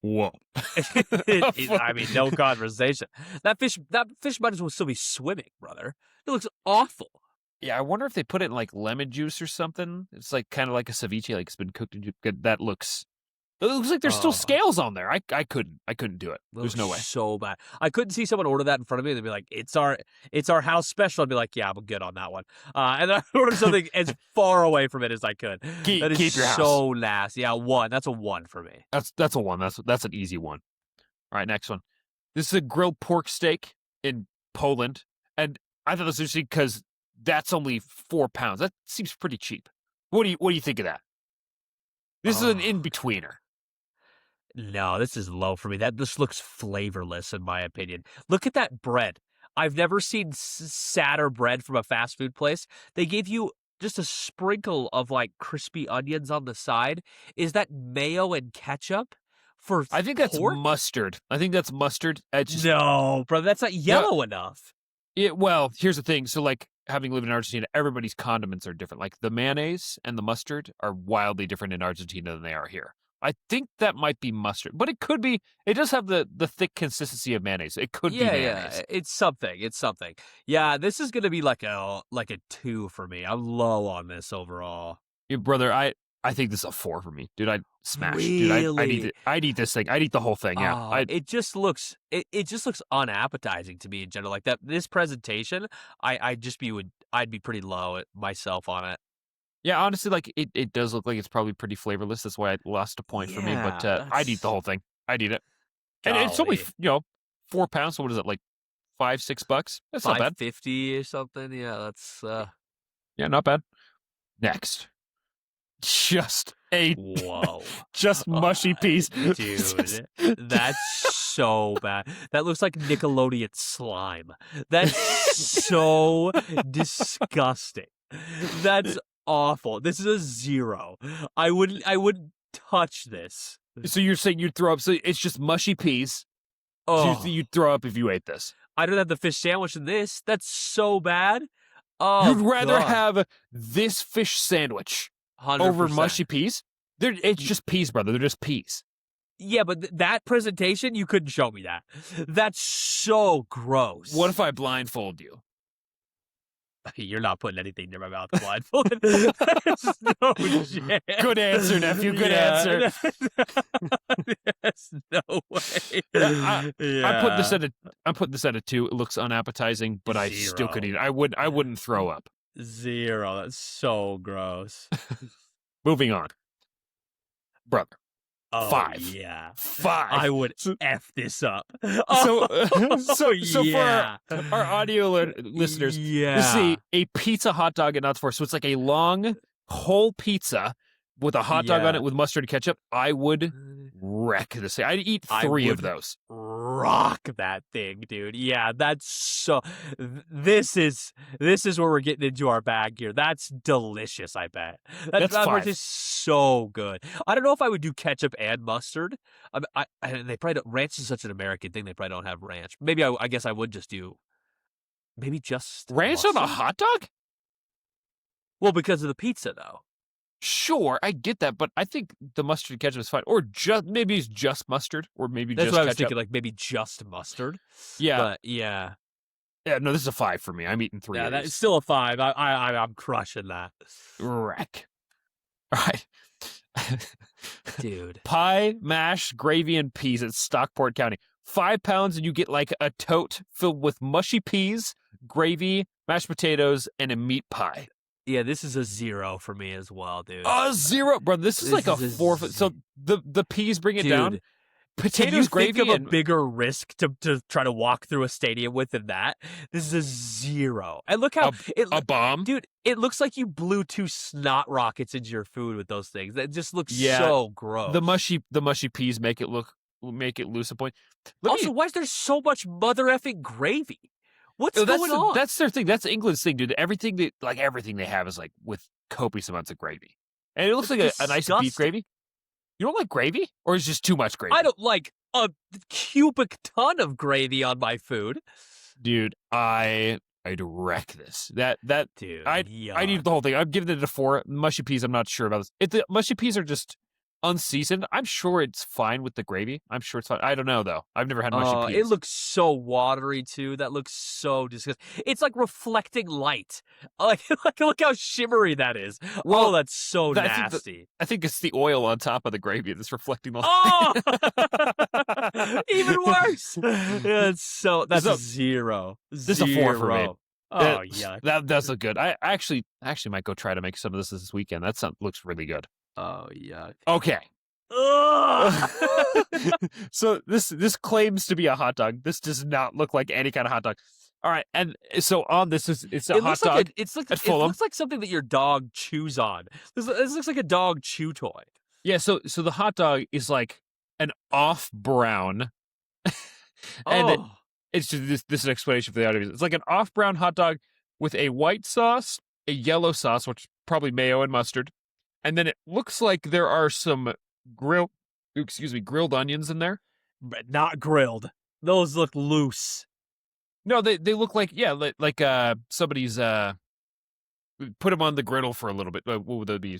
Whoa. I mean, no conversation. That fish might as well still be swimming, brother. It looks awful. Yeah, I wonder if they put it in like lemon juice or something. It's like kind of like a ceviche, like it's been cooked in that looks. It looks like there's still Oh, scales on there. I couldn't do it. There's looks no way. so bad. I couldn't see someone order that in front of me. They'd be like, "It's our house special." I'd be like, "Yeah, I'm good on that one." And then I ordered something as far away from it as I could. That is Keep your house. so nasty. Yeah, one. That's a one for me. That's a one. That's an easy one. All right, next one. This is a grilled pork steak in Poland, and I thought this was interesting because that's only 4 pounds. That seems pretty cheap. What do you think of that? This is an Oh. in betweener. No, this is low for me. This looks flavorless in my opinion. Look at that bread. I've never seen sadder bread from a fast food place. They gave you just a sprinkle of like crispy onions on the side. Is that mayo and ketchup for I think that's pork? mustard. I think that's mustard. It's just No, bro, that's not no. yellow enough. Well, here's the thing. So, like, having lived in Argentina, everybody's condiments are different. Like, the mayonnaise and the mustard are wildly different in Argentina than they are here. I think that might be mustard, but it could be. It does have the thick consistency of mayonnaise. It could be Yeah, mayonnaise. it's something. It's something. Yeah, this is gonna be like a two for me. I'm low on this overall. Your brother, I think this is a 4 for me, dude. I'd smash, dude. I'd eat Really? it. I'd eat this thing. I'd eat the whole thing. Yeah. It just looks unappetizing to me in general. Like that this presentation, I'd be pretty low at myself on it. Yeah, honestly, like it does look like it's probably pretty flavorless. That's why I lost a point for me. But Yeah, I'd eat the that's whole thing. I'd eat it, and it's only golly. 4 pounds. So what is it like, $5-6? That's not bad. 550 or something. Yeah, that's Yeah, not bad. Next, just a whoa. just mushy piece. Just- Dude, that's so bad. That looks like Nickelodeon slime. That's so disgusting. That's awful. This is a 0. I wouldn't touch this. so you're saying you'd throw up? So it's just mushy peas. So Oh, you'd throw up if you ate this. I don't have the fish sandwich in this. That's so bad. You'd Oh rather god. have this fish sandwich over 100%. mushy peas? It's just peas, brother. They're just peas. Yeah, but that presentation, you couldn't show me that. That's so gross. What if I blindfold you? You're not putting anything near my mouth blindfolded. There's no chance. Good answer, nephew. Good Yeah. answer. There's no way. Yeah, I'm putting this Yeah. at a. I'm putting this at a 2. It looks unappetizing, but I still could 0. eat it. I wouldn't throw up. 0. That's so gross. Moving on, brother. Oh, 5. yeah. 5. I would So, F this up. so, Oh, so yeah. for our audio listeners, this is Yeah. a pizza hot dog at Knott's Force. So it's like a long whole pizza with a hot dog on Yeah. it with mustard and ketchup. I would wreck this thing. I'd eat I 3 of would those. rock that thing, dude. Yeah, that's so. This is where we're getting into our bag here. That's delicious. I bet That's that part 5. is so good. I don't know if I would do ketchup and mustard. And they probably don't, ranch is such an American thing. They probably don't have ranch. Maybe I guess I would just do maybe just Ranch on a mustard? hot dog? Well, because of the pizza, though. Sure, I get that, but I think the mustard and ketchup is fine. Or just maybe it's just mustard, or maybe That's just what I was ketchup. thinking. Like maybe just mustard. Yeah, But yeah, yeah. No, this is a 5 for me. I'm eating 3 yeah, of that's these. still a 5. I'm crushing that, Wreck. All right. dude. Pie, mash, gravy, and peas at Stockport County. 5 pounds, and you get like a tote filled with mushy peas, gravy, mashed potatoes, and a meat pie. Yeah, this is a 0 for me as well, dude. A 0, bro. This is This like a is 4. So the peas bring it down. Dude, can you Potatoes, think gravy, of a and bigger risk to try to walk through a stadium with than that? This is a 0. And look how a bomb. dude, it looks like you blew 2 snot rockets into your food with those things. That just looks Yeah, so gross. The mushy peas make it lose a point. Also, why is there so much mother effing gravy? What's Oh, going on? that's their thing. That's England's thing, dude. Everything they have is like with copious amounts of gravy, and it looks like a nice beef disgusting. gravy. You don't like gravy, or is just too much gravy? I don't like a cubic ton of gravy on my food. Dude. I'd wreck this. Dude, I need the whole thing. I'm giving it a 4. Mushy peas, I'm not sure about this. If the mushy peas are just unseasoned. I'm sure it's fine with the gravy. I'm sure it's fine. I don't know though. I've never had mushy Oh, it peas. looks so watery too. That looks so disgusting. It's like reflecting light. Like, look how shimmery that is. Oh, Well, that's so I think that nasty. I think it's the oil on top of the gravy that's reflecting the Oh, light. even worse. Yeah, that's So a zero, this is a 4 for me. zero. That Oh, yuck. that does look good. I actually might go try to make some of this weekend. That looks really good. Oh, yuck. Okay. Ugh. So this claims to be a hot dog. This does not look like any kind of hot dog. All right, and so on this is it's a It hot looks like dog at it Fulham. looks like something that your dog chews on. This looks like a dog chew toy. Yeah, so the hot dog is like an off brown, and Oh, it's just this is an explanation for the audience. It's like an off brown hot dog with a white sauce, a yellow sauce, which is probably mayo and mustard, and then it looks like there are some grilled onions in there. but not grilled. Those look loose. No, they look like yeah, like somebody's put them on the griddle for a little bit. What would that be?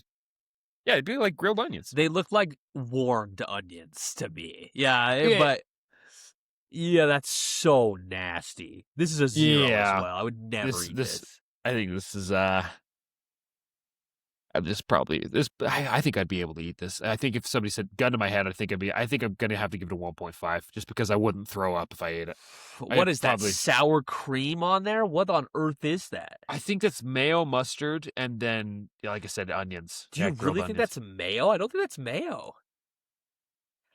Yeah, it'd be like grilled onions. They look like warmed onions to me. Yeah, Yeah, but yeah, that's so nasty. This is a zero as yeah. well. I would never eat This this. I think this is this probably this I think I'd be able to eat this. I think if somebody said gun to my head, I think I'm gonna have to give it a 1.5 just because I wouldn't throw up if I ate it. What I'd is that? probably Sour cream on there? What on earth is that? I think that's mayo, mustard, and then yeah, like I said, onions. Do Yeah, you grilled really think onions. that's mayo? I don't think that's mayo.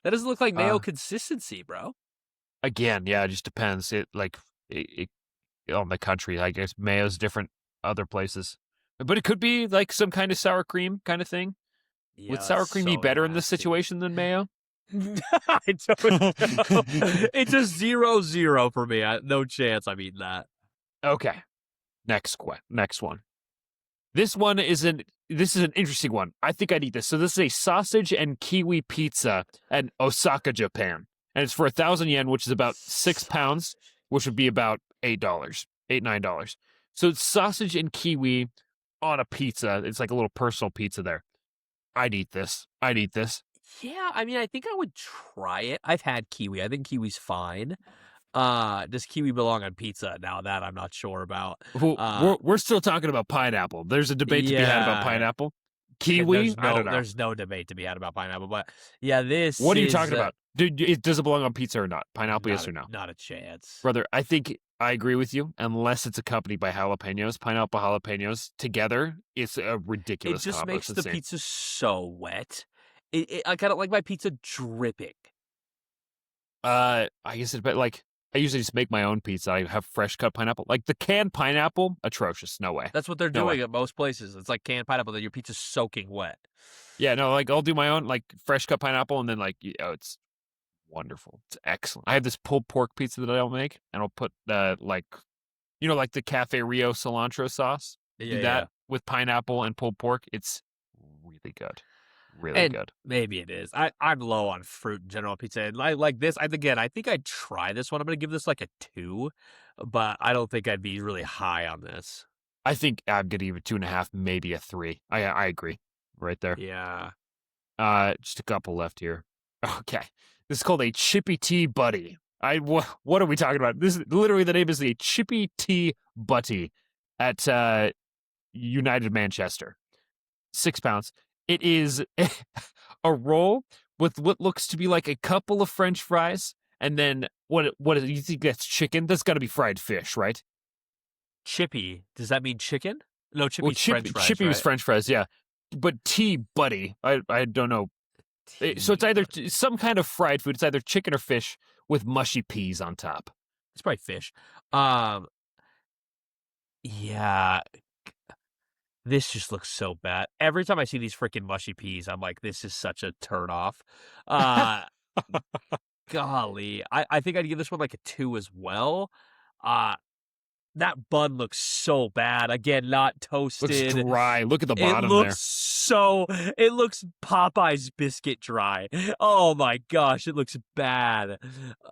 That doesn't look like mayo Uh consistency, bro. Again, yeah, it just depends. It on the country. I guess mayo's different other places. But it could be like some kind of sour cream kind of thing. Would Yeah, that's sour cream be so better in this nasty. situation than mayo? I don't know. It's a 0-0 for me. No chance I'm eating that. Okay. Next one. This is an interesting one. I think I'd eat this. So this is a sausage and kiwi pizza in Osaka, Japan. And it's for 1,000 yen, which is about 6 pounds, which would be about $8, $9. So it's sausage and kiwi on a pizza. It's like a little personal pizza there. I'd eat this. I'd eat this. Yeah, I mean, I think I would try it. I've had kiwi. I think kiwi's fine. Does kiwi belong on pizza? Now that I'm not sure about. We're still talking about pineapple. There's a debate to be had about Yeah, pineapple. Kiwi, I don't know. there's no debate to be had about pineapple. But yeah, this What are you is talking about? Does it belong on pizza or not? Pineapple, yes or no? not a chance. Brother, I think I agree with you. Unless it's accompanied by jalapenos, pineapple jalapenos together, it's a It ridiculous just combo. makes It's the insane. pizza so wet. I kind of like my pizza dripping. I guess but like I usually just make my own pizza. I have fresh cut pineapple. Like the canned pineapple, atrocious. No way. That's what they're No way. doing at most places. It's like canned pineapple that your pizza's soaking wet. Yeah, no, like I'll do my own like fresh cut pineapple and then like it's wonderful. It's excellent. I have this pulled pork pizza that I'll make and I'll put like like the Cafe Rio cilantro sauce. Yeah, Do yeah. that with pineapple and pulled pork. It's really good. Really And good. maybe it is. I'm low on fruit in general pizza. And I like this. I think I'd try this one. I'm gonna give this like a 2, but I don't think I'd be really high on this. I think I'm gonna give it 2.5, maybe a 3. I agree. Right there. Yeah. Just a couple left here. Okay. This is called a Chippy Tea Buddy. What are we talking about? This is literally the name is the Chippy Tea Buddy at United Manchester. 6 pounds. It is a roll with what looks to be like a couple of French fries, and then what you think that's chicken? That's got to be fried fish, right? Chippy. Does that mean chicken? No, Well, Chippy's French fries. Chippy was right? French fries, yeah. But tea buddy, I don't know. So it's either some kind of fried food. It's either chicken or fish with mushy peas on top. It's probably fish. Um, yeah. This just looks so bad. Every time I see these freaking mushy peas, I'm like, this is such a turn off. Uh, golly. I think I'd give this one like a 2 as well. That bun looks so bad. Again, not Looks toasted. dry. Look at the bottom there. It looks Popeye's biscuit dry. Oh my gosh, it looks bad.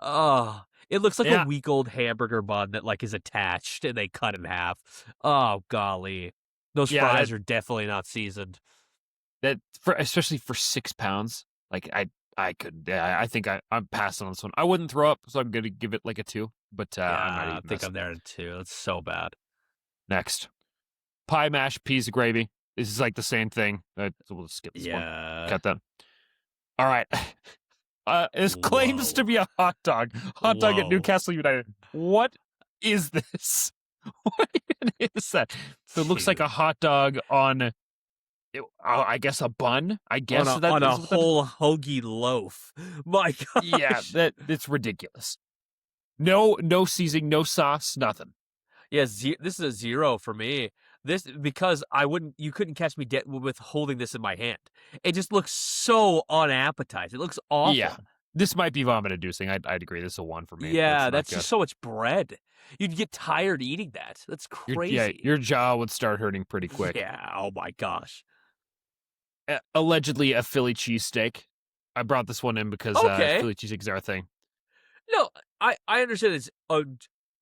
Oh, it looks like Yeah. a week old hamburger bun that like is attached and they cut in half. Oh golly. Those Yeah, fries are definitely not seasoned. that for especially for 6 pounds, like I could yeah, I think I'm passing on this one. I wouldn't throw up, so I'm gonna give it like a 2, but I'm not Yeah, I eating think this. I'm there too. It's so bad. Next, pie mash peas gravy. This is like the same thing. So we'll skip this one. Yeah. Cut that. All right. This claims to Whoa. be a hot dog. Hot dog at Whoa. Newcastle United. What is this? What even is that? So it looks like Dude. a hot dog on, I guess, a bun. I On guess a that on a is what that is. whole hoagie loaf. My Yeah, gosh. it's ridiculous. No seasoning, no sauce, nothing. Yeah, this is a 0 for me. This because you couldn't catch me with holding this in my hand. It just looks so unappetizing. It looks Yeah, awful. this might be vomit inducing. I'd agree. This is a 1 for me. It's Yeah, not that's good. just so much bread. You'd get tired eating that. That's Yeah, crazy. your jaw would start hurting pretty quick. Yeah. Oh my gosh. Allegedly a Philly cheesesteak. I brought this one in because Okay. Philly cheesesteaks are a thing. No, I understand it's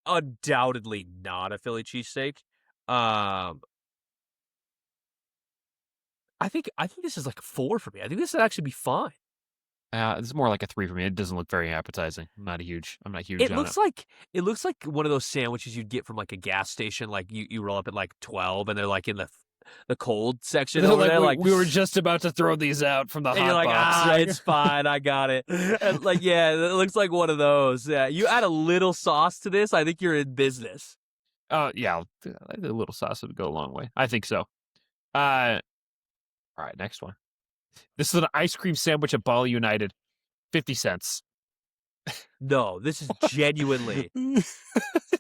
undoubtedly not a Philly cheesesteak. Um, I think this is like a 4 for me. I think this would actually be fine. It's more like a 3 for me. It doesn't look very appetizing. I'm not huge on it. It looks like one of those sandwiches you'd get from like a gas station. Like you roll up at like 12, and they're like in the cold section over Like there. Like we were just about to throw these out from the and you're hot like, box. it's fine, I got it. And like, yeah, it looks like one of those. Yeah, you add a little sauce to this, I think you're in business. Yeah, a little sauce would go a long way. I think so. All right, next one. This is an ice cream sandwich at Bali United, 50 cents. No, this is genuinely. It's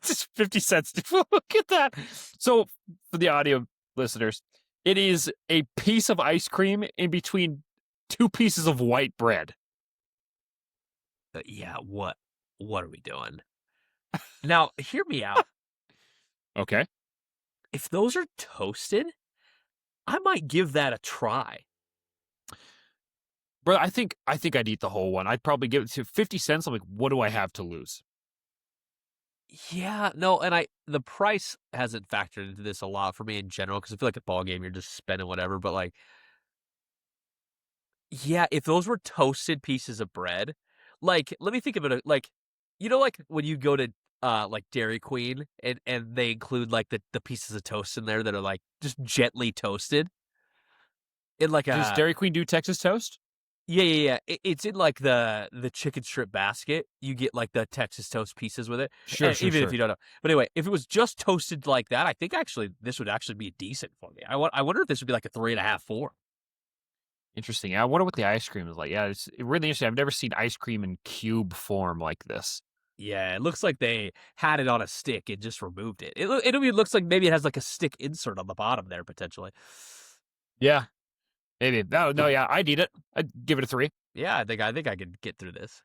just 50 cents. Look at that. So, for the audio listeners, it is a piece of ice cream in between two pieces of white bread. Yeah, what are we doing? Now, hear me out. Okay. If those are toasted, I might give that a try. Bro, I think I'd eat the whole one. I'd probably give it to 50 cents. I'm like, what do I have to lose? Yeah, no, and the price hasn't factored into this a lot for me in general because I feel like a ball game you're just spending whatever, but like yeah, if those were toasted pieces of bread, like let me think of it like like when you go to like Dairy Queen and they include like the pieces of toast in there that are like just gently toasted in like Does a Dairy Queen do Texas toast? yeah. It's in like the chicken strip basket. You get like the Texas toast pieces with it, Sure, sure, even if sure. you don't know. But anyway, if it was just toasted like that, I think actually this would actually be decent for me. I wonder if this would be like a 3.5, 4. Interesting. I wonder what the ice cream is like. Yeah, it's really interesting. I've never seen ice cream in cube form like this. Yeah, it looks like they had it on a stick and just removed it. It looks like maybe it has like a stick insert on the bottom there potentially. Yeah, maybe. No, yeah, I'd eat it. I'd give it a 3. Yeah, I think I could get through this.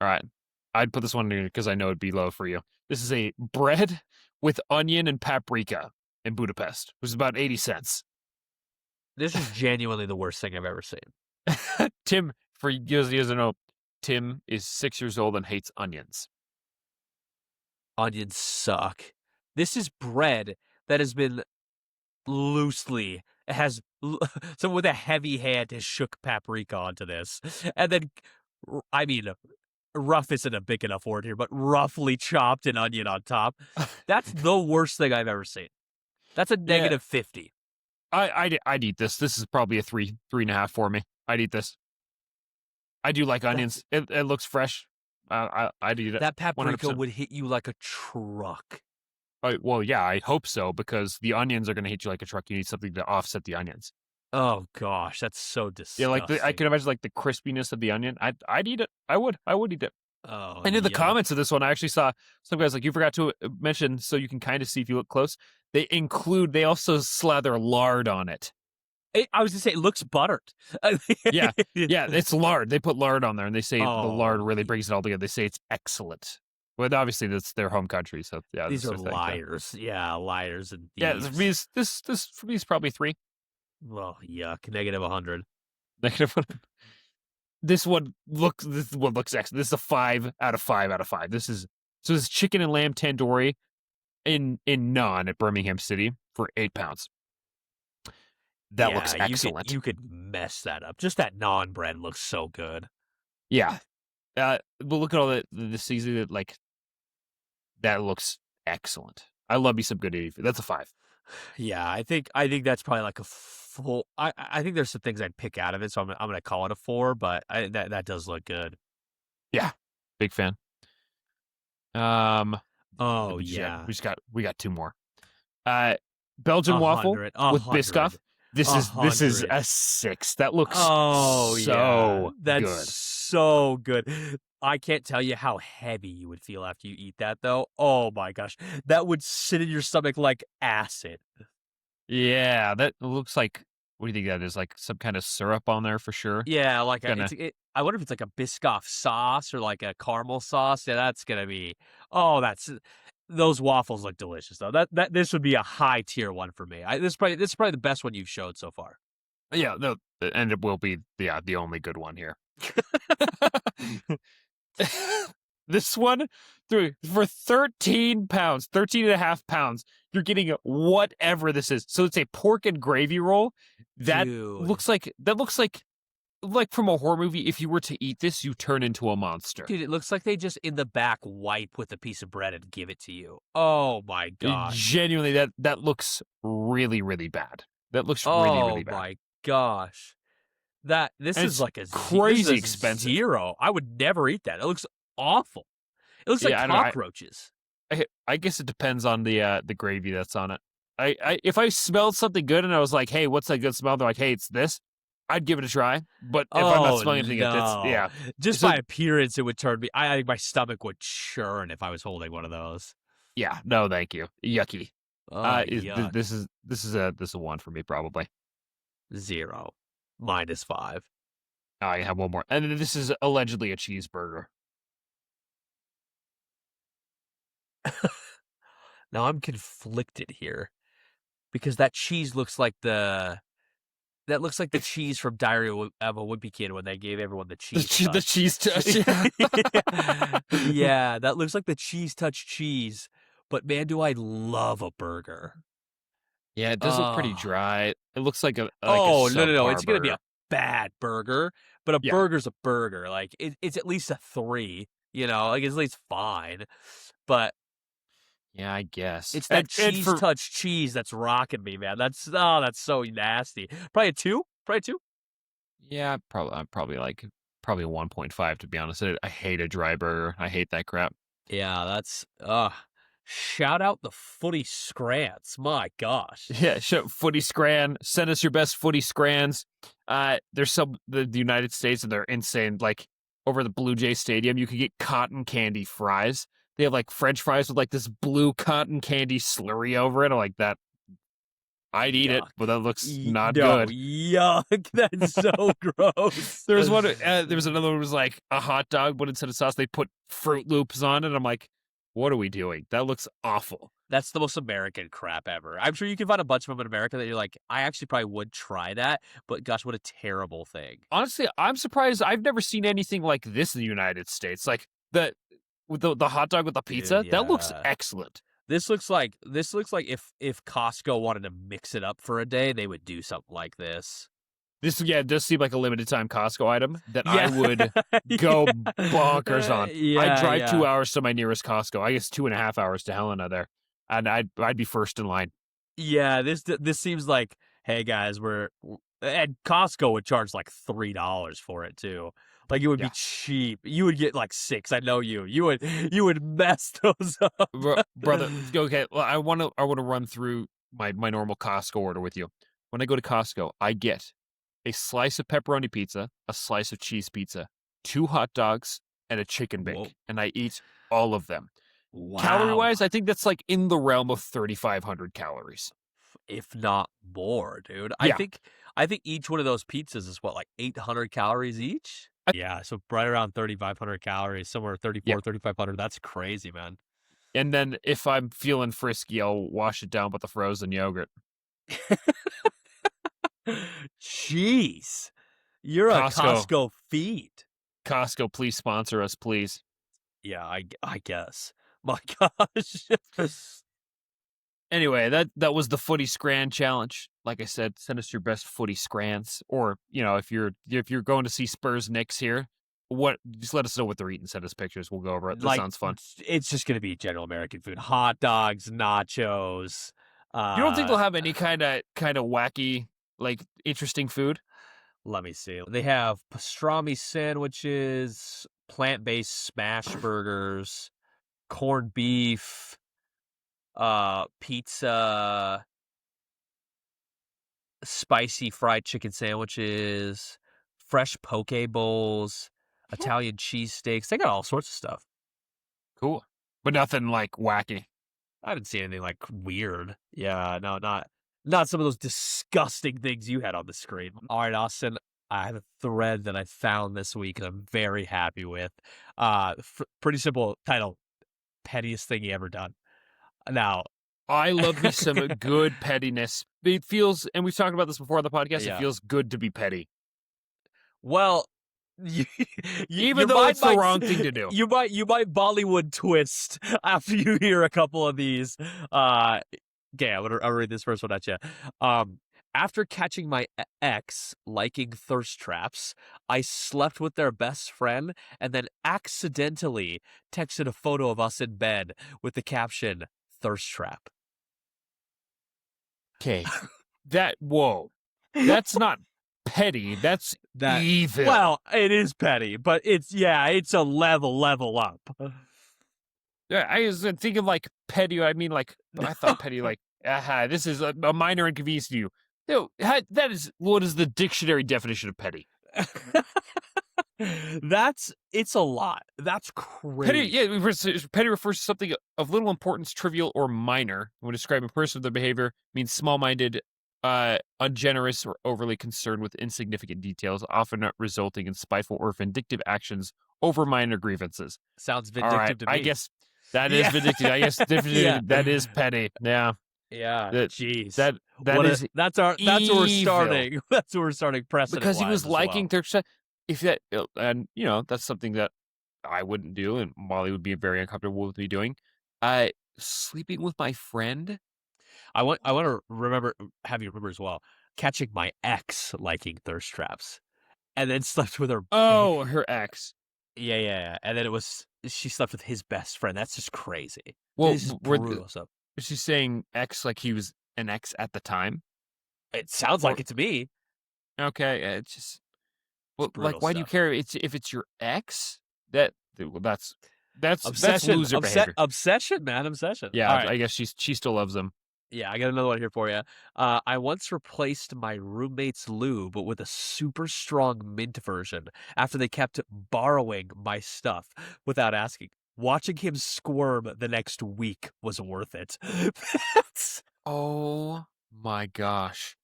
All right. I'd put this one in because I know it'd be low for you. This is a bread with onion and paprika in Budapest, which is about 80 cents. This is genuinely the worst thing I've ever seen. Tim, for years to know, Tim is 6 years old and hates onions. Onions suck. This is bread that has been loosely has someone with a heavy hand has shook paprika onto this, and then I mean, rough isn't a big enough word here, but roughly chopped an onion on top. That's the worst thing I've ever seen. That's a Yeah, negative 50. I'd eat this. This is probably a 3.5 for me. I'd eat this. I do like That's onions. It looks fresh. I'd eat it. that paprika 100%. would hit you like a truck. Well, yeah, I hope so because the onions are going to hit you like a truck. You need something to offset the onions. Oh gosh, that's so Yeah, like I disgusting. can imagine like the crispiness of the onion. I'd eat it. I would eat it. Oh And in the yuck. comments of this one, I actually saw some guys like you forgot to mention, so you can kind of see if you look close. They also slather lard on it. I was gonna say it looks buttered. Yeah, yeah, it's lard. They put lard on there, and they say the lard Oh, really brings it all together. They say it's excellent. But obviously, that's their home country, so yeah, these that's are their thing. So. liars. Yeah, liars and Yeah, for me, thieves. this for me is probably 3. Well, yuck. Negative 100. Negative one. This one looks excellent. This is a 5 out of 5 out of 5. This is chicken and lamb tandoori in naan at Birmingham City for £8. That looks Yeah, excellent. you could mess that up. Just that naan bread looks so good. Yeah. But look at all the seasoning, like, that looks excellent. I love me some good Indian food. That's a 5. Yeah, I think that's probably like a full. I think there's some things I'd pick out of it, so I'm gonna call it a 4. But that does look good. Yeah. Big fan. Um, Oh we just got yeah, we got 2 more. Uh, Belgian waffle a with Biscoff. hundred, This is 100. a 6. That looks Oh yeah, so that's good. so good. I can't tell you how heavy you would feel after you eat that, though. Oh my gosh, that would sit in your stomach like acid. Yeah, that looks like, what do you think that is? Like some kind of syrup on there for sure? Yeah, like a Gonna I wonder if it's like a Biscoff sauce or like a caramel sauce. Yeah, that's gonna be. Oh, that's those waffles look delicious though. This would be a high tier one for me. This is probably the best one you've showed so far. Yeah, no, and it will be, yeah, the only good one here. This one, for 13 pounds, 13 and a half pounds, you're getting whatever this is. So it's a pork and gravy roll Dude. that looks like from a horror movie. If you were to eat this, you turn into a monster. Dude, it looks like they just in the back wipe with a piece of bread and give it to you. Oh my gosh. Genuinely, that looks really, really bad. That looks really, Oh really bad. my gosh. That this And is it's like this is crazy a expensive. 0. I would never eat that. It looks awful. It looks like Yeah, I don't know. cockroaches. I guess it depends on the gravy that's on it. If I smelled something good and I was like, "Hey, what's that good smell?" They're like, "Hey, it's this." I'd give it a try. But if I'm not Oh smelling anything, it's no. yeah. Just So by appearance it would turn me I think my stomach would churn if I was holding one of those. yeah, no, thank you. Yucky. Oh yuck. This is a 1 for me probably. 0. -5. I have one more, and then this is allegedly a cheeseburger. Now I'm conflicted here because that cheese looks like the It's cheese from Diary of a Wimpy Kid when they gave everyone the cheese the touch. cheese touch. Yeah. Yeah, that looks like the cheese touch cheese, but man, do I love a burger. Yeah, it does look pretty Oh. dry. It looks like a Oh, no, no, no, subpar it's gonna be a burger. bad burger, but a Yeah. burger's a burger, like, it's at least a 3, like, it's at least fine, but Yeah, I guess. it's that And cheese for touch cheese that's rocking me, man. That's so nasty. Probably a 2? Probably a 2? Yeah, I'm probably 1.5 to be honest. I hate a dry burger. I hate that crap. Yeah, that's shout out the footy scrants. My gosh. Yeah, show footy scran. Send us your best footy scrans. There's the United States and they're insane. Like over the Blue Jay Stadium, you can get cotton candy fries. They have like French fries with like this blue cotton candy slurry over it. I'm like that. I'd eat it, Yuck. but that looks not No, good. yuck. That's so gross. There was one. There was another one. That was like a hot dog, but instead of sauce, they put Fruit Loops on it. I'm like, what are we doing? That looks awful. That's the most American crap ever. I'm sure you can find a bunch of them in America that you're like, I actually probably would try that, but gosh, what a terrible thing. Honestly, I'm surprised. I've never seen anything like this in the United States. Like the hot dog with the Dude, pizza. That looks yeah. excellent. This looks like if Costco wanted to mix it up for a day, they would do something like this. This, yeah, it does seem like a limited time Costco item that I Yeah. would go bonkers on. I'd Yeah, drive yeah. 2 hours to my nearest Costco. I guess 2.5 hours to Helena there, and I'd be first in line. Yeah, this seems like, hey guys, and Costco would charge like $3 for it too. Like it would be Yeah, cheap. You would get like 6. I know you. You would mess those up. Brother. Okay, well, I want to run through my normal Costco order with you. When I go to Costco, I get a slice of pepperoni pizza, a slice of cheese pizza, 2 hot dogs, and a chicken Whoa. bake, and I eat all of them. Calorie Wow. wise, I think that's like in the realm of 3,500 calories. If not more, dude. Yeah, I think each one of those pizzas is what, like 800 calories each? I, Yeah, so right around 3,500 calories, somewhere yeah. 3,500. That's crazy, man. And then if I'm feeling frisky, I'll wash it down with the frozen yogurt. Jeez. You're a Costco, Costco feed. Costco, please sponsor us, please. Yeah, I guess. My gosh. Anyway, that was the footy scran challenge. Like I said, send us your best footy scrans, or if you're going to see Spurs Knicks here, what just let us know what they're eating. Send us pictures. We'll go over it. This Like, sounds fun. it's just gonna be general American food: hot dogs, nachos. You don't think Uh, they'll have any kind of wacky, like interesting food? Let me see. They have pastrami sandwiches, plant-based smash burgers, corned beef, pizza, spicy fried chicken sandwiches, fresh poke bowls, Italian cheesesteaks. They got all sorts of stuff. Cool, but nothing like wacky. I haven't seen anything like weird. Yeah, no, not some of those disgusting things you had on the screen. All right, Austin, I have a thread that I found this week and I'm very happy with. Pretty simple title: pettiest thing you ever done. Now, I love me some good pettiness. It feels, and we've talked about this before on the podcast. It yeah. feels good to be petty, Well, even your though mind it's the might wrong thing to do. you might Bollywood twist after you hear a couple of these. Okay, I'll read this first one at you. Um, After catching my ex liking thirst traps, I slept with their best friend and then accidentally texted a photo of us in bed with the caption "thirst trap." Okay, whoa, that's not petty. That's That evil. well, it is petty, but it's a level up. Yeah, I was thinking like petty. I mean, like I thought petty. Like, aha, this is a minor inconvenience to you. No, that is what is the dictionary definition of petty? It's a lot. That's Petty, crazy. yeah, petty refers to something of little importance, trivial, or minor. When describing a person, their behavior means small-minded, ungenerous, or overly concerned with insignificant details, often not resulting in spiteful or vindictive actions over minor grievances. Sounds All right, vindictive to I me. guess that is Yeah. vindictive. I guess Yeah. that is petty. Yeah, Yeah. that Jeez. that that is That's where we're evil starting. That's where we're starting precedent because he wise was as well. liking their. If that and that's something that I wouldn't do, and Molly would be very uncomfortable with me doing. Uh, Sleeping with my friend? I want to have you remember as well, catching my ex liking thirst traps and then slept with her. Oh, her ex. Yeah. And then she slept with his best friend. That's just crazy. Well, This is were brutal stuff. she's saying ex like he was an ex at the time? It sounds Or like it to me. okay, it's just It's well, like, brutal why do you stuff. care? It's if it's your ex that well, that's Obsession, loser behavior. obsession, man, obsession. All Yeah, right. I guess she still loves him. Yeah, I got another one here for you. I once replaced my roommate's lube, but with a super strong mint version after they kept borrowing my stuff without asking. Watching him squirm the next week was worth it. That's, Oh my gosh.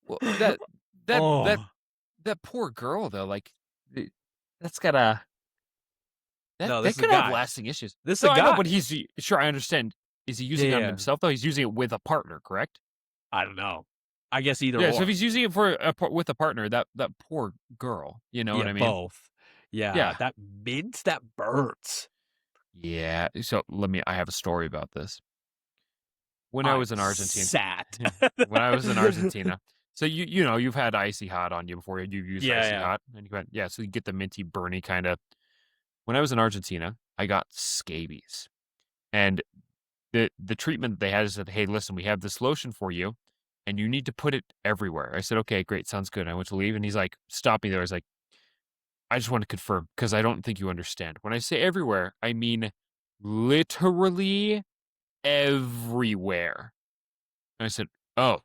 Well, that that that oh, that poor girl though, like th- that's gotta no, this that is a could have guy. lasting issues. This is a No, I know, but guy. he's sure I understand. Is he using it on Yeah, himself though? He's using it with a partner, correct? I don't know. I guess either Yeah. So if or. he's using it with a partner, that poor girl, you know what Yeah, I mean? both. Yeah, Yeah. that mint, that burns. Yeah. So I have a story about this. When I I'm was in Argentina, sad. when I was in Argentina, so you've had icy hot on you before. You've used Yeah, icy yeah. hot, and you went yeah. So you get the minty, burny kind of. When I was in Argentina, I got scabies, and the treatment they had is that, hey, listen, we have this lotion for you, and you need to put it everywhere. I said, okay, great, sounds good. I went to leave, and he's like, stop me there. I was like, I just want to confirm because I don't think you understand. When I say everywhere, I mean literally everywhere. And I said, oh,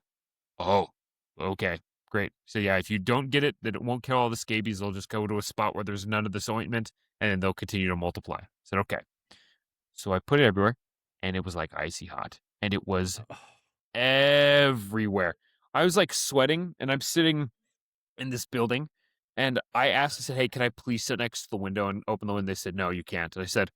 okay, great. So yeah, if you don't get it, then it won't kill all the scabies. They'll just go to a spot where there's none of this ointment, and then they'll continue to multiply. I said, okay. So I put it everywhere, and it was like icy hot, and it was everywhere. I was like sweating, and I'm sitting in this building, and I said, hey, can I please sit next to the window and open the window? They said, no, you can't. And I said,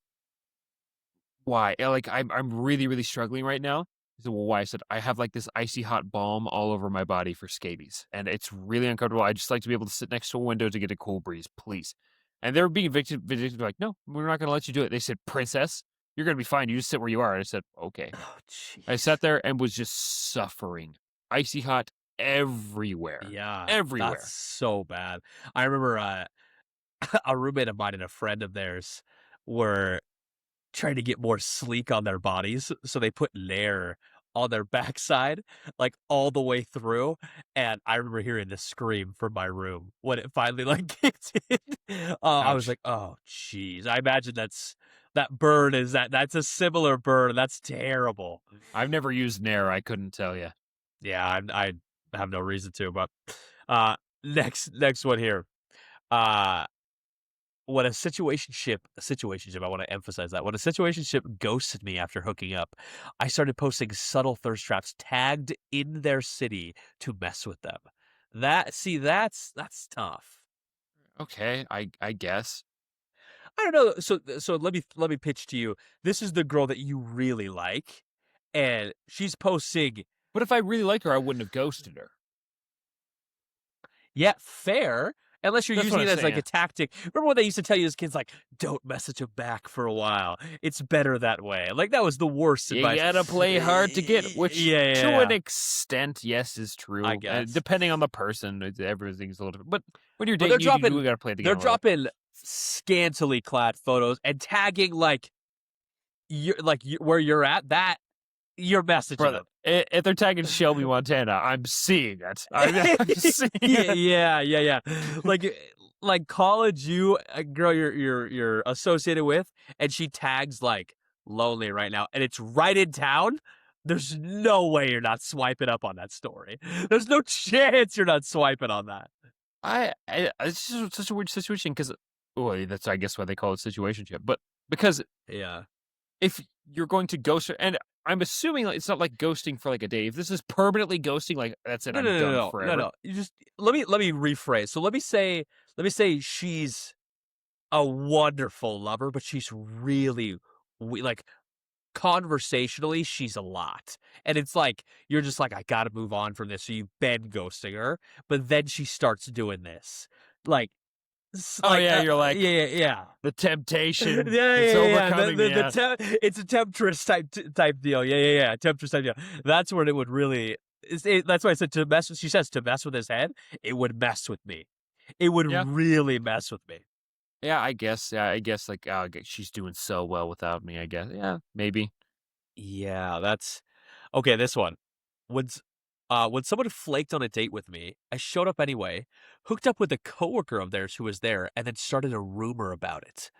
why? Like, I'm really, really struggling right now. He said, well, why? I said, I have like this icy hot balm all over my body for scabies, and it's really uncomfortable. I just like to be able to sit next to a window to get a cool breeze, please. And they were being vindictive, like, no, we're not going to let you do it. They said, princess, You're gonna be fine. You just sit where you are." I said, "Okay." Oh, I jeez. sat there and was just suffering. Icy hot everywhere. Yeah, that's Everywhere. so bad. I remember, a roommate of mine and a friend of theirs were trying to get more sleek on their bodies, so they put Nair on their backside, like, all the way through, and I remember hearing the scream from my room when it finally, like, kicked in. I was Ouch. like, "Oh, jeez." I imagine that burn is that's a similar burn, that's terrible. I've never used Nair, I couldn't tell you. Yeah, I have no reason to, but, uh, next one here. Uh when a situationship, I wanna emphasize that. When a situationship ghosted me after hooking up, I started posting subtle thirst traps tagged in their city to mess with them. That's tough. Okay, I guess. I don't know, so let me pitch to you. This is the girl that you really like, and she's posting. But if I really like her, I wouldn't have ghosted her. Yeah, fair. Unless you're That's what using I'm it as like a saying. tactic. Remember when they used to tell you as kids, like, don't message him back for a while. It's better that way. Like that was the worst You advice. gotta play hard to get, which Yeah, yeah, to an yeah. extent, yes, is I true. guess. Depending on the person, everything's a little different. But when you're But dating, you do gotta play the they're game a little. dropping scantily clad photos and tagging like where you're at. That you're messaging Brother, them. if they're tagging Shelby Montana, I'm seeing it. I'm seeing Yeah, it. yeah, yeah, yeah. Like, like college, you a girl you're associated with, and she tags like lonely right now, and it's right in town. There's no way you're not swiping up on that story. There's no chance you're not swiping on that. It's just such a weird situation because, well, that's I guess why they call it situationship. But because Yeah. if you're going to ghost her, and I'm assuming like, it's not like ghosting for like a day. If this is permanently ghosting, like that's it, No, I'm no, no, done no, no, forever. no. You just let me rephrase. So let me say she's a wonderful lover, but she's really like conversationally, she's a lot. And it's like, you're just like, I gotta move on from this. So you've been ghosting her, but then she starts doing this. Like, Oh yeah, you're yeah, like yeah, yeah. the Yeah, temptation yeah, that's yeah. overcoming me. Yeah, It's a temptress type deal. Yeah, yeah, yeah. Temptress type deal. That's where it would really. That's why I said to mess. She says to mess with his head. It would mess with me. It would yeah, really mess with me. yeah. I guess. Yeah, I guess. Like, oh, she's doing so well without me. I guess. Yeah, maybe. Yeah, that's okay. This one. When someone flaked on a date with me, I showed up anyway, hooked up with a coworker of theirs who was there, and then started a rumor about it.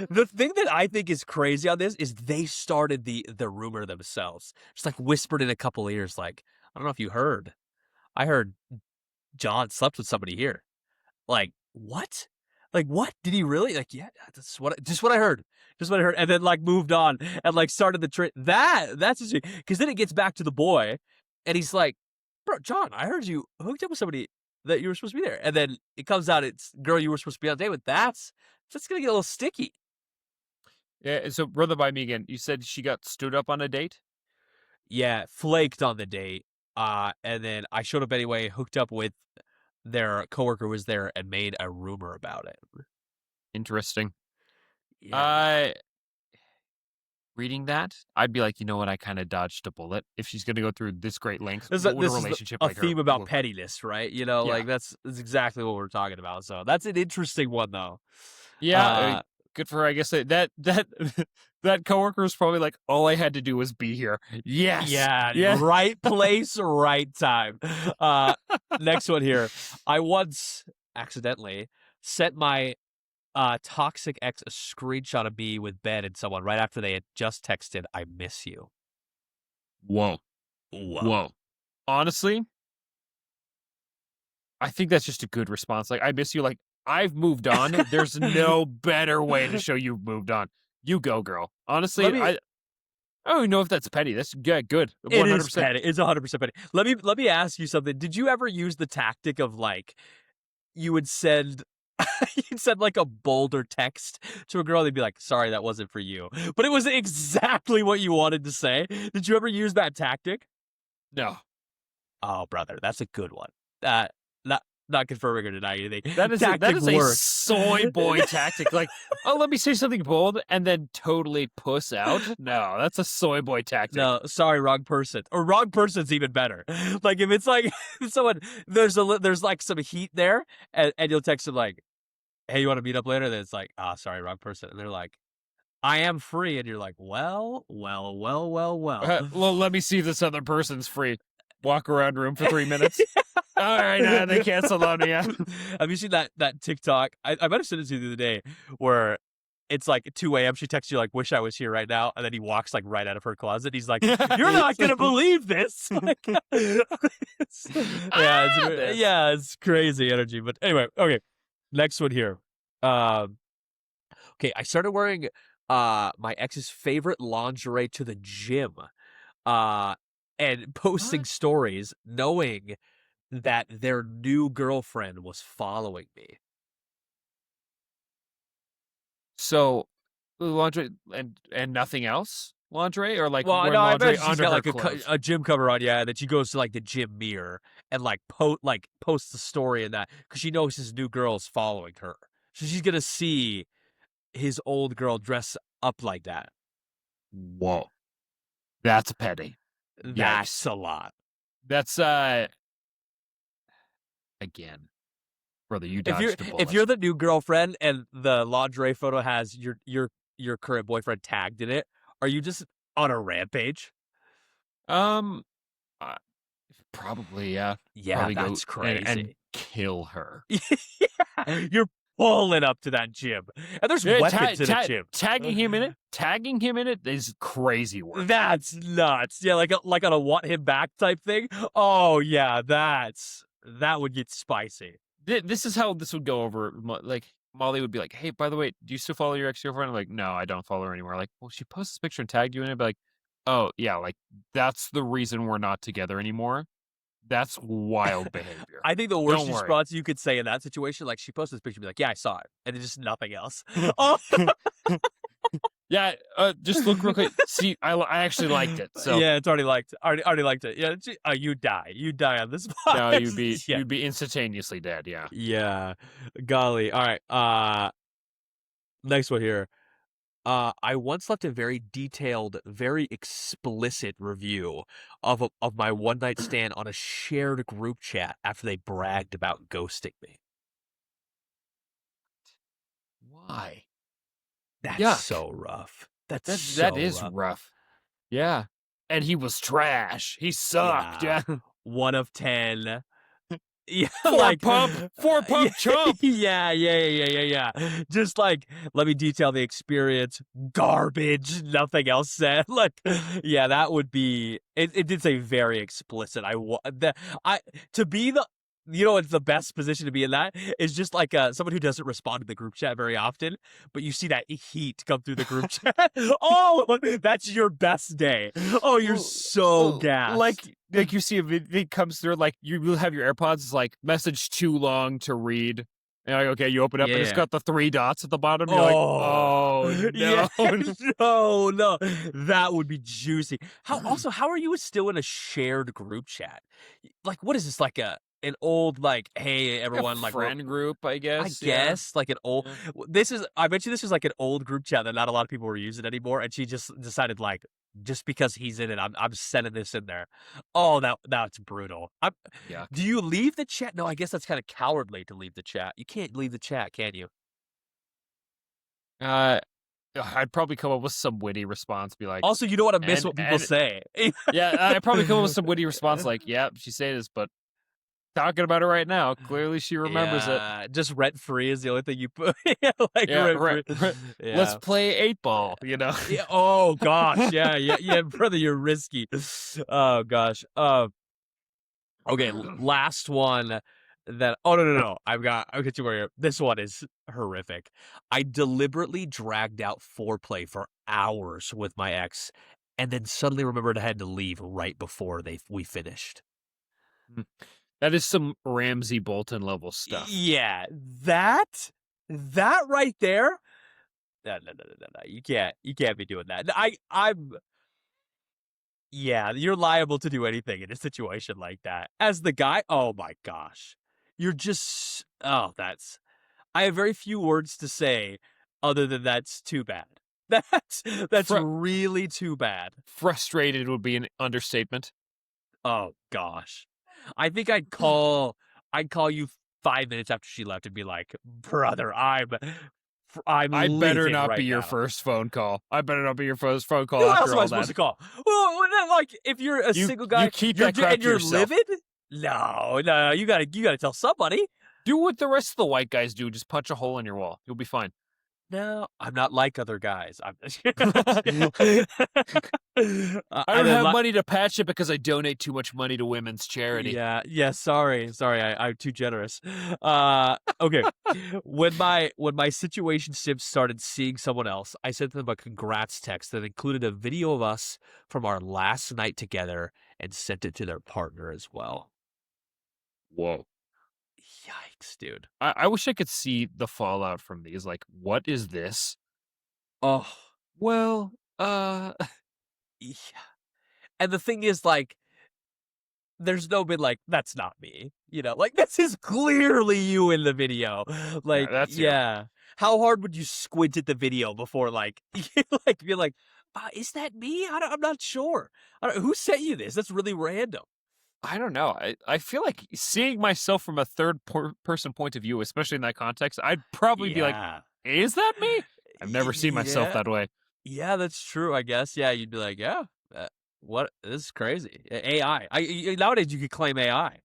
The thing that I think is crazy on this is they started the rumor themselves. Just like whispered in a couple ears, like, I don't know if you heard. I heard John slept with somebody here. Like, what? Like, what? Did he really? Like, yeah, that's just what I heard. Just what I heard. And then like moved on and like started the trip. That's just because then it gets back to the boy and he's like, bro, John, I heard you hooked up with somebody that you were supposed to be there. And then it comes out it's girl you were supposed to be on a date with. That's gonna get a little sticky. Yeah. So, run that by me again. You said she got stood up on a date. Yeah, flaked on the date. And then I showed up anyway, hooked up with their coworker was there and made a rumor about it. Interesting. Yeah. I reading that, I'd be like, you know what? I kind of dodged a bullet. If she's going to go through this great length, what would a This is relationship a like her theme about look like? pettiness, right? You know, Yeah. like that's exactly what we're talking about. So that's an interesting one, though. Yeah. Uh, Good for her. I guess that that coworker was probably like, all I had to do was be here. Yes. yeah, Yeah. right place, right time. Uh, next one here. I once accidentally sent my toxic ex a screenshot of me with Ben and someone right after they had just texted, "I miss you." Whoa. Whoa. Whoa. Honestly, I think that's just a good response. Like, I miss you. Like, I've moved on. There's no better way to show you've moved on. You go, girl. Let Honestly, me I don't even know if that's petty. That's good. Good. It is 100%. petty. It's 100% petty. Let me ask you something. Did you ever use the tactic of like you would send you'd send like a bolder text to a girl, they'd be like, "Sorry, that wasn't for you." But it was exactly what you wanted to say. Did you ever use that tactic? No. Oh, brother, that's a good one. That that not confirming or denying anything. That Tactic is a worked. soy boy tactic. Like, oh, let me say something bold and then totally puss out. No, that's a soy boy tactic. No, sorry, wrong person. Or wrong person's even better. Like if it's like someone there's like some heat there, and you'll text them like, "Hey, you want to meet up later?" Then it's like, "Ah, sorry, wrong person." And they're like, "I am free," and you're like, "Well, well, well, well, well." Well, let me see if this other person's free. Walk around room for 3 minutes. All right, they canceled on me. Yeah. Have you seen that TikTok? I might have sent it to you the other day where it's like 2 a.m. She texts you like, "Wish I was here right now," and then he walks like right out of her closet. He's like, "You're not gonna believe this." Like, This. yeah, it's crazy energy. But anyway, okay, next one here. Um, okay, I started wearing my ex's favorite lingerie to the gym, uh, and posting What? stories, knowing that their new girlfriend was following me. So, lingerie and nothing else? Lingerie or like Well, no, wearing I lingerie imagine she's under got her like clothes? a gym cover on, yeah, that she goes to like the gym mirror and like posts the story and that because she knows his new girl is following her, so she's gonna see his old girl dress up like that. Whoa, that's petty. That's Yikes. a lot. That's again, brother, you dodged a If you're bullet. the new girlfriend and the lingerie photo has your current boyfriend tagged in it, are you just on a rampage? Um, uh, probably yeah. Yeah, Probably go that's and crazy. kill her. Yeah, you're pulling up to that gym, and there's Yeah, weapons in a gym. tagging him in it is crazy work. That's nuts. Yeah, like on a want him back type thing. Oh yeah, that would get spicy. This is how this would go over. Like Molly would be like, "Hey, by the way, do you still follow your ex girlfriend?" I'm like, "No, I don't follow her anymore." Like, well, she posted this picture and tagged you in it. Be like, "Oh yeah, like that's the reason we're not together anymore." That's wild behavior. I think the worst Don't worry. response you could say in that situation, like she posted this picture, be like, "Yeah, I saw it," and it's just nothing else. Oh, Yeah, just look real quick. See, I actually liked it. So yeah, it's already liked. Already liked it. Yeah, you die. You die on this spot. no, Yeah, you'd be instantaneously dead. Yeah. yeah. Golly. All right. Next one here. I once left a very detailed, very explicit review of my one night stand on a shared group chat after they bragged about ghosting me. Why? That's Yuck. so rough. That's That so is rough. rough. Yeah. And he was trash. He sucked. Yeah. Yeah. 1 of 10. Yeah, Four like, pump, four yeah, pump chump. yeah. Just like, let me detail the experience. Garbage. Nothing else said. Like, yeah, that would be. It did say very explicit. I to be the. You know, it's the best position to be in that is just like someone who doesn't respond to the group chat very often, but you see that heat come through the group chat. Oh, that's your best day. Oh, you're so gassed. Like you see a it comes through, like you will have your AirPods, it's like message too long to read. And like, okay, you open up and it's Yeah. got the 3 dots at the bottom. You're like, Oh, oh yeah, no. no, that would be juicy. How are you still in a shared group chat? Like, what is this, like an old, like, hey, A everyone, like, friend group, I I guess. Yeah. guess, like an old, Yeah. I bet you this is like an old group chat that not a lot of people were using anymore. And she just decided, like, just because he's in it, I'm sending this in there. Oh, that's brutal. Yuck. Do you leave the chat? No, I guess that's kind of cowardly to leave the chat. You can't leave the chat, can you? Uh I'd probably come up with some witty response, be like, Also, you don't wanna miss what people and say. yeah, I'd probably come up with some witty response like, yeah, she said this, but talking about it right now. Clearly she remembers it. Yeah, just rent free is the only thing you put yeah, like Yeah, rent free. let's Yeah. play 8 ball, you know? Yeah, oh gosh, yeah, brother, you're risky. Oh gosh. Okay, last one that oh, no, I'll get you where this one is horrific. I deliberately dragged out foreplay for hours with my ex, and then suddenly remembered I had to leave right before we finished. Mm. That is some Ramsey Bolton level stuff. Yeah, that right there. No. You can't be doing that. I'm yeah, you're liable to do anything in a situation like that. As the guy, oh my gosh. you're just oh, that's I have very few words to say other than that's too bad. That's that's Fr really too bad. Frustrated would be an understatement. Oh gosh. I think I'd call you 5 minutes after she left and be like, "Brother, I'm I better livid not be right your now." first phone call. I better not be your first phone call Who else after am I all supposed that. to call? Well, then, like, if you're a single You guy, keep that crap and to you're yourself. livid? No, no, you gotta tell somebody. Do what the rest of the white guys do, just punch a hole in your wall. You'll be fine. No, I'm not like other guys. I'm I and don't then have money to patch it because I donate too much money to women's charity. yeah, yeah, sorry, I'm too generous. Okay. When my situationship started seeing someone else, I sent them a congrats text that included a video of us from our last night together and sent it to their partner as well. Whoa. Yikes, dude. I wish I could see the fallout from these. Like, what is this? Oh, Well, yeah. And the thing is, like, there's no been like, "That's not me," like, "This is clearly you in the video." yeah, Like, that's you. yeah. How hard would you squint at the video before, like, be like, is that me? I'm not sure. I don't who sent you this? That's really random." I don't know. I feel like seeing myself from a person point of view, especially in that context, I'd probably be like, Yeah. "Is that me?" I've never seen myself Yeah. that way. Yeah, that's true, I guess. Yeah, you'd be like, "Yeah, what this is crazy." AI. Nowadays, you could claim AI.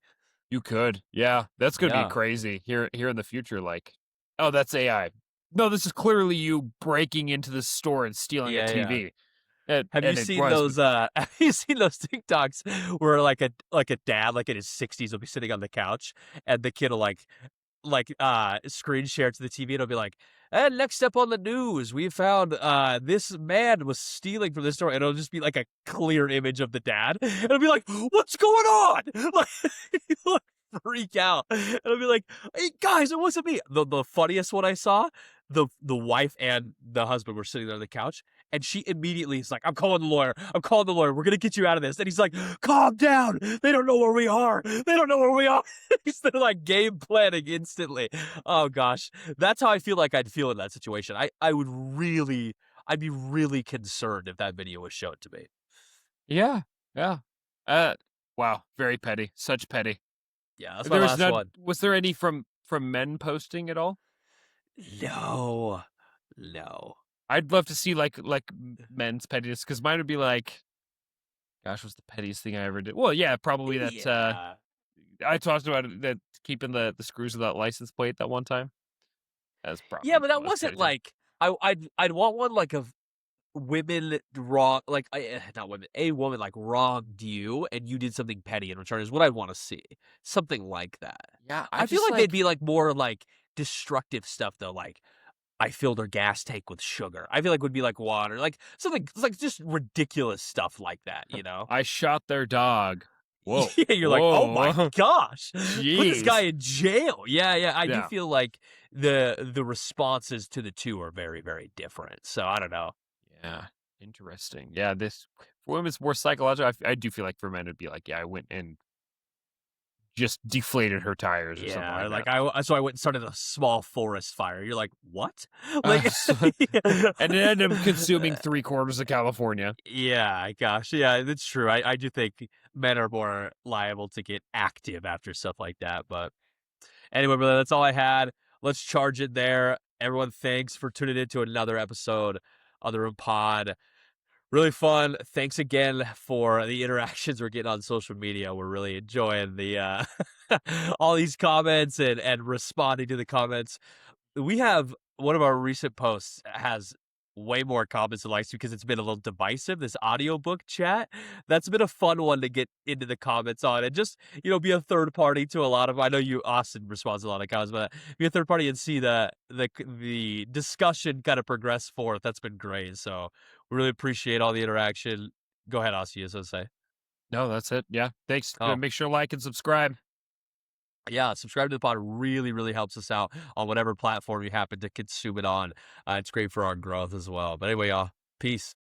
You could. Yeah, that's gonna be Yeah. crazy here in the future, like, "Oh, that's AI. No, this is clearly you breaking into the store and stealing a Yeah, yeah. TV." And Have you it seen was, but those, have you seen those TikToks where, like a dad, like, in his 60s will be sitting on the couch, and the kid will, screen share to the TV, and it'll be like, "And next up on the news, we found, this man was stealing from this store," and it'll just be, like, a clear image of the dad, and it'll be like, "What's going on?" Like, he'll, like, freak out, and it'll be like, "Hey, guys, it wasn't me." The funniest one I saw, the wife and the husband were sitting there on the couch, and she immediately is like, "I'm calling the lawyer. I'm calling the lawyer. We're gonna get you out of this." And he's like, "Calm down. They don't know where we are. They don't know where we are." He's like game planning instantly. Oh gosh, that's how I feel like I'd feel in that situation. I'd be really concerned if that video was shown to me. yeah, yeah. Uh, wow, very petty, such petty. Yeah, that's my There was last none one. was there any from men posting at all? No, no. I'd love to see, like, men's pettiness, because mine would be like, gosh, what's the pettiest thing I ever did? Well, yeah, probably that, Yeah, I talked about it, that keeping the screws of that license plate that one time. That's yeah, probably but the that most wasn't petty thing. like I'd want one like of women wrong like not women a woman like wronged you and you did something petty in return is what I want to see, something like that. Yeah, I I feel just like they'd like be like more like destructive stuff though, like I filled her gas tank with sugar. I feel like would be like water, like something like just ridiculous stuff like that. I shot their dog. Whoa. Yeah, you're like, oh my Whoa. gosh, put this guy Jeez. in jail. Yeah, yeah, I do Yeah. feel like the responses to the two are very very different, so I don't know. Yeah. Interesting. Yeah, this for women it's more psychological. I do feel like for men it'd be like, yeah, I went and just deflated her tires or something Yeah, like that. like so I went and started a small forest fire. You're like, "What?" Like So and it ended up consuming 3/4 of California. yeah, gosh, yeah, that's true. I do think men are more liable to get active after stuff like that, but anyway, brother, that's all I had. Let's charge it there. Everyone, thanks for tuning in to another episode of the Room Pod. Really fun. Thanks again for the interactions we're getting on social media. We're really enjoying the all these comments and responding to the comments. We have one of our recent posts has way more comments and likes because it's been a little divisive. This audiobook chat, that's been a fun one to get into the comments on and just, be a third party to a lot of, I know you, Austin, responds to a lot of comments, but be a third party and see the discussion kind of progress forth. That's been great. So we really appreciate all the interaction. Go ahead, Austin, you so say. No, that's it. Yeah. Thanks. Oh, Make sure to like and subscribe. yeah, subscribe to the pod really, really helps us out on whatever platform you happen to consume it on. It's great for our growth as well. But anyway, y'all, peace.